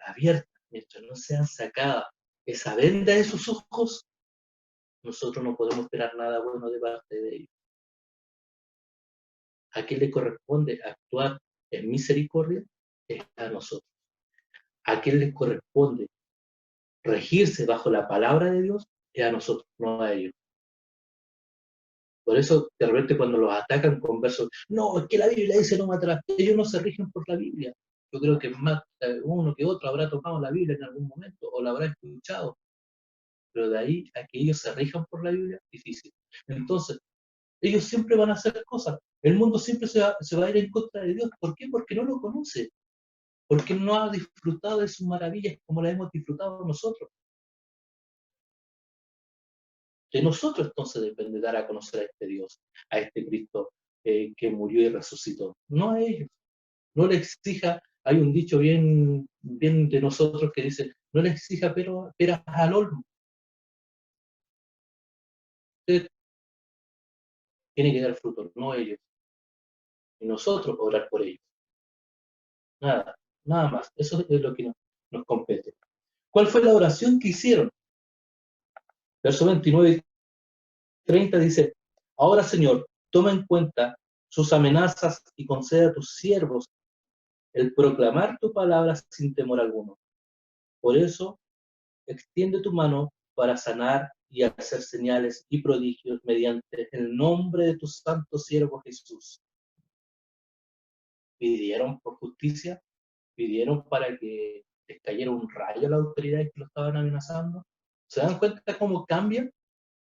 abierta, mientras no sean sacada esa venda de sus ojos, nosotros no podemos esperar nada bueno de parte de ellos. ¿A quién le corresponde actuar en misericordia? Es a nosotros. ¿A quién le corresponde regirse bajo la palabra de Dios? Es a nosotros, no a ellos. Por eso, de repente, cuando los atacan con versos, no, es que la Biblia dice no matarás, ellos no se rigen por la Biblia. Yo creo que más uno que otro habrá tomado la Biblia en algún momento o la habrá escuchado, pero de ahí a que ellos se rijan por la Biblia, difícil. Entonces, ellos siempre van a hacer cosas. El mundo siempre se va a ir en contra de Dios. ¿Por qué? Porque no lo conoce. Porque no ha disfrutado de sus maravillas como las hemos disfrutado nosotros. De nosotros entonces depende dar a conocer a este Dios, a este Cristo que murió y resucitó. No a ellos. No le exija, hay un dicho bien de nosotros que dice, no le exija peras al olmo. Usted tiene que dar fruto, no ellos. Y nosotros orar por ellos. Nada más. Eso es lo que nos compete. ¿Cuál fue la oración que hicieron? Verso 29 y 30 dice, ahora Señor, toma en cuenta sus amenazas y concede a tus siervos el proclamar tu palabra sin temor alguno. Por eso, extiende tu mano para sanar y hacer señales y prodigios mediante el nombre de tu santo siervo Jesús. Pidieron por justicia, pidieron para que les cayera un rayo a las autoridades que lo estaban amenazando. ¿Se dan cuenta cómo cambia?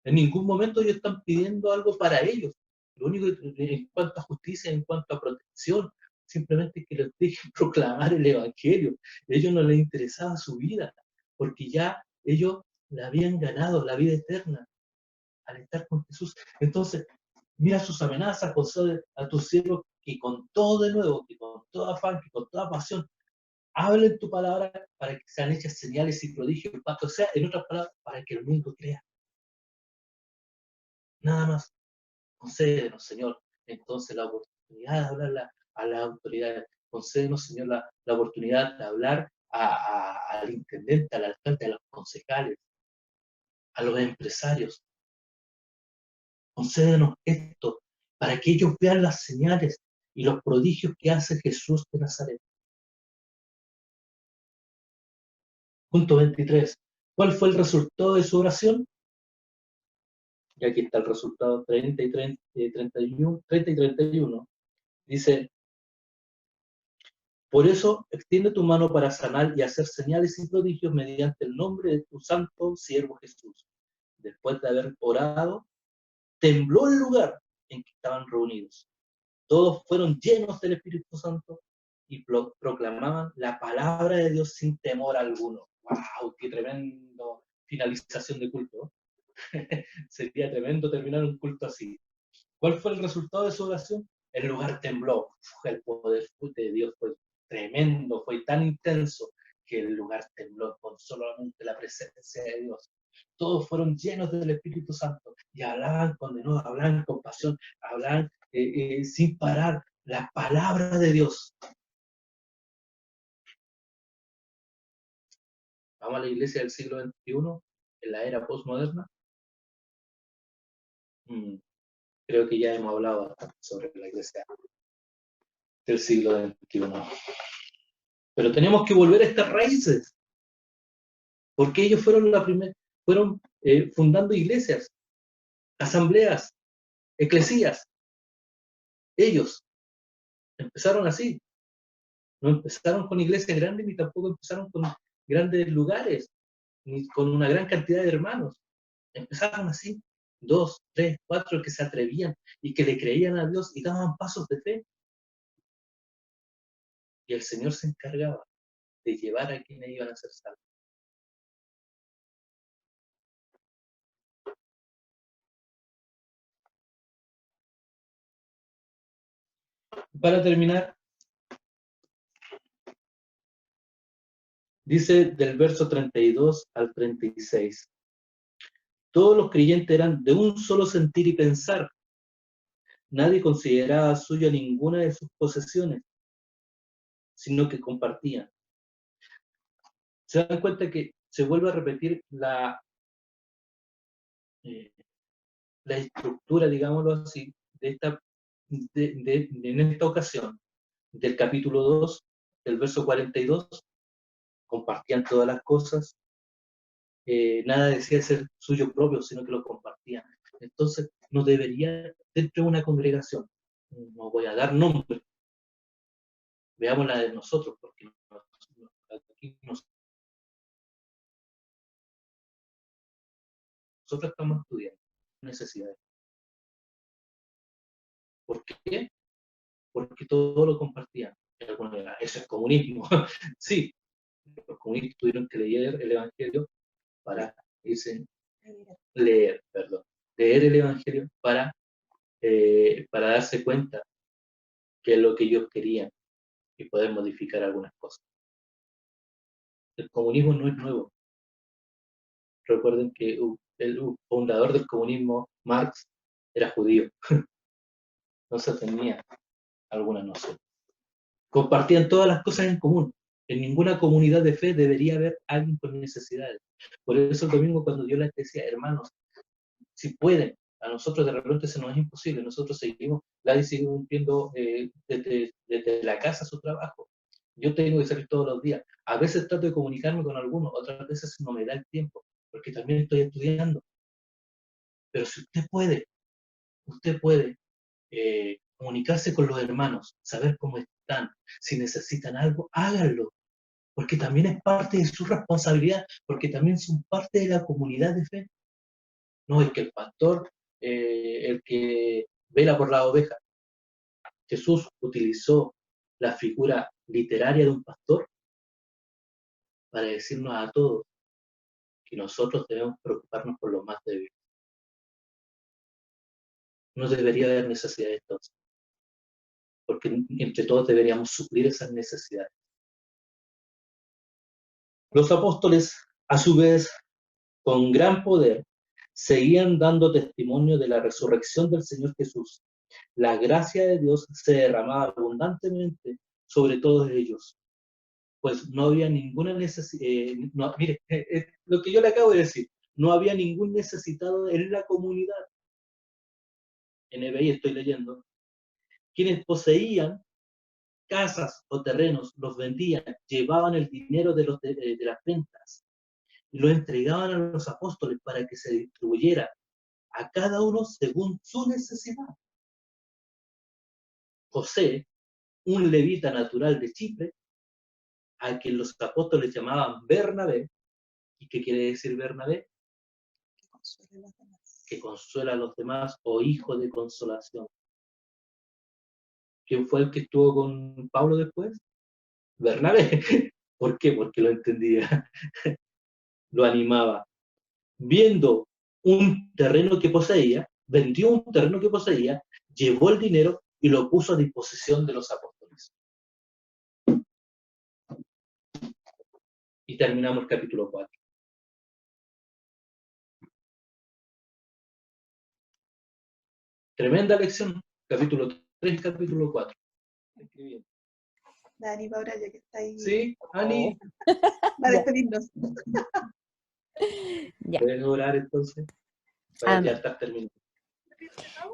En ningún momento ellos están pidiendo algo para ellos. Lo único en cuanto a justicia, en cuanto a protección, simplemente es que les dejen proclamar el Evangelio. A ellos no les interesaba su vida, porque ya ellos la habían ganado, la vida eterna, al estar con Jesús. Entonces, mira sus amenazas, concede a tus siervos que con todo de nuevo, que con todo afán, que con toda pasión, hablen tu palabra para que sean hechas señales y prodigios. O sea, en otras palabras, para que el mundo crea. Nada más. Concédenos, Señor, entonces la oportunidad de hablar a las autoridades. Concédenos, Señor, la oportunidad de hablar al intendente, al alcalde, a los concejales, a los empresarios. Concédenos esto para que ellos vean las señales y los prodigios que hace Jesús de Nazaret. Punto 23. ¿Cuál fue el resultado de su oración? Y aquí está el resultado 30 y 31. Dice, por eso, extiende tu mano para sanar y hacer señales y prodigios mediante el nombre de tu santo siervo Jesús. Después de haber orado, tembló el lugar en que estaban reunidos. Todos fueron llenos del Espíritu Santo y proclamaban la palabra de Dios sin temor alguno. ¡Wow! ¡Qué tremendo finalización de culto! Sería tremendo terminar un culto así. ¿Cuál fue el resultado de su oración? El lugar tembló. El poder de Dios fue tremendo, fue tan intenso que el lugar tembló con solamente la presencia de Dios. Todos fueron llenos del Espíritu Santo y hablaban con denuedo, hablaban con pasión, hablaban sin parar la palabra de Dios. Vamos a la iglesia del siglo XXI, en la era postmoderna. Creo que ya hemos hablado bastante sobre la iglesia del siglo XXI. Pero tenemos que volver a estas raíces. Porque ellos fueron fundando iglesias, asambleas, eclesías. Ellos empezaron así. No empezaron con iglesias grandes, ni tampoco empezaron con grandes lugares, ni con una gran cantidad de hermanos. Empezaron así, 2, 3, 4 que se atrevían y que le creían a Dios y daban pasos de fe. Y el Señor se encargaba de llevar a quienes iban a ser salvos. Para terminar, dice del verso 32 al 36. Todos los creyentes eran de un solo sentir y pensar. Nadie consideraba suya ninguna de sus posesiones, sino que compartían. Se dan cuenta que se vuelve a repetir la estructura, digámoslo así, en esta ocasión, del capítulo 2, del verso 42, compartían todas las cosas, nada decía ser suyo propio, sino que lo compartían. Entonces, no debería, dentro de una congregación, no voy a dar nombre, veamos la de nosotros, porque aquí nosotros estamos estudiando necesidades. ¿Por qué? Porque todo lo compartían. Eso es comunismo. Sí, los comunistas tuvieron que leer el Evangelio para leer el Evangelio para darse cuenta que es lo que ellos querían y poder modificar algunas cosas. El comunismo no es nuevo. Recuerden que el fundador del comunismo, Marx, era judío. Entonces tenía alguna noción. Compartían todas las cosas en común. En ninguna comunidad de fe debería haber alguien con necesidades. Por eso el domingo cuando yo les decía, hermanos, si pueden, a nosotros de repente se nos es imposible, nosotros seguimos, Gladys sigue cumpliendo desde la casa su trabajo. Yo tengo que salir todos los días. A veces trato de comunicarme con algunos, otras veces no me da el tiempo, porque también estoy estudiando. Pero si usted puede comunicarse con los hermanos, saber cómo están, si necesitan algo, háganlo, porque también es parte de su responsabilidad, porque también son parte de la comunidad de fe. No es que el pastor, el que vela por la oveja. Jesús utilizó la figura literaria de un pastor para decirnos a todos que nosotros debemos preocuparnos por los más débiles. No debería haber necesidades entonces, porque entre todos deberíamos suplir esas necesidades. Los apóstoles, a su vez, con gran poder, seguían dando testimonio de la resurrección del Señor Jesús. La gracia de Dios se derramaba abundantemente sobre todos ellos, pues no había ninguna necesidad, mire, lo que yo le acabo de decir, no había ningún necesitado en la comunidad. En EBI estoy leyendo, quienes poseían casas o terrenos, los vendían, llevaban el dinero de las ventas y lo entregaban a los apóstoles para que se distribuyera a cada uno según su necesidad. José, un levita natural de Chipre, a quien los apóstoles llamaban Bernabé. ¿Y qué quiere decir Bernabé? Que consuela a los demás o hijo de consolación. ¿Quién fue el que estuvo con Pablo después? Bernabé. ¿Por qué? Porque lo entendía. Lo animaba. Viendo un terreno que poseía, vendió un terreno que poseía, llevó el dinero y lo puso a disposición de los apóstoles. Y terminamos el capítulo 4. Tremenda lección, capítulo 3 y capítulo 4. Escribiendo. Dani, Paula, ya que está ahí. Sí, Ani. Para despedirnos. ¿Puedes orar entonces? Para ya estar terminando.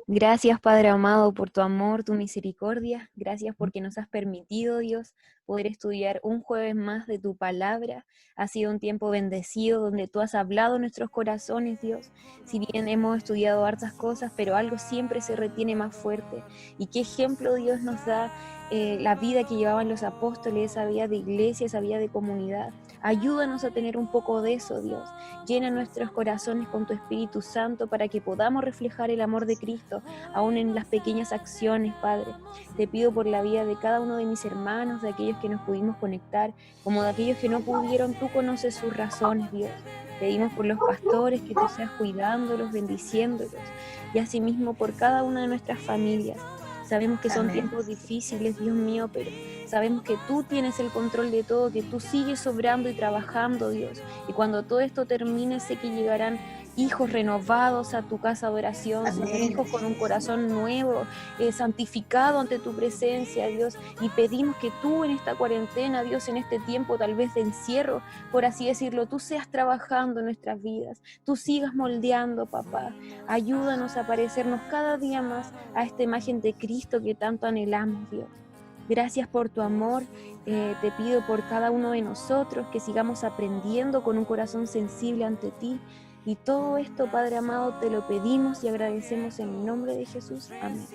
Gracias, Padre amado, por tu amor, tu misericordia. Gracias porque nos has permitido, Dios, poder estudiar un jueves más de tu palabra. Ha sido un tiempo bendecido donde tú has hablado en nuestros corazones, Dios. Si bien hemos estudiado hartas cosas, pero algo siempre se retiene más fuerte. Y qué ejemplo Dios nos da la vida que llevaban los apóstoles, esa vida de iglesia, esa vida de comunidad. Ayúdanos a tener un poco de eso, Dios. Llena nuestros corazones con tu Espíritu Santo para que podamos reflejar el amor de Cristo, aún en las pequeñas acciones, Padre. Te pido por la vida de cada uno de mis hermanos, de aquellos que nos pudimos conectar, como de aquellos que no pudieron. Tú conoces sus razones, Dios. Pedimos por los pastores, que tú seas cuidándolos, bendiciéndolos, y asimismo por cada una de nuestras familias. Sabemos que son tiempos difíciles, Dios mío, pero sabemos que tú tienes el control de todo, que tú sigues obrando y trabajando, Dios. Y cuando todo esto termine, sé que llegarán hijos renovados a tu casa de oración, Señor, hijos con un corazón nuevo, santificado ante tu presencia, Dios. Y pedimos que tú en esta cuarentena, Dios, en este tiempo tal vez de encierro, por así decirlo, tú seas trabajando en nuestras vidas, tú sigas moldeando, papá. Ayúdanos a parecernos cada día más a esta imagen de Cristo que tanto anhelamos, Dios. Gracias por tu amor. Te pido por cada uno de nosotros que sigamos aprendiendo con un corazón sensible ante ti. Y todo esto, Padre amado, te lo pedimos y agradecemos en el nombre de Jesús. Amén.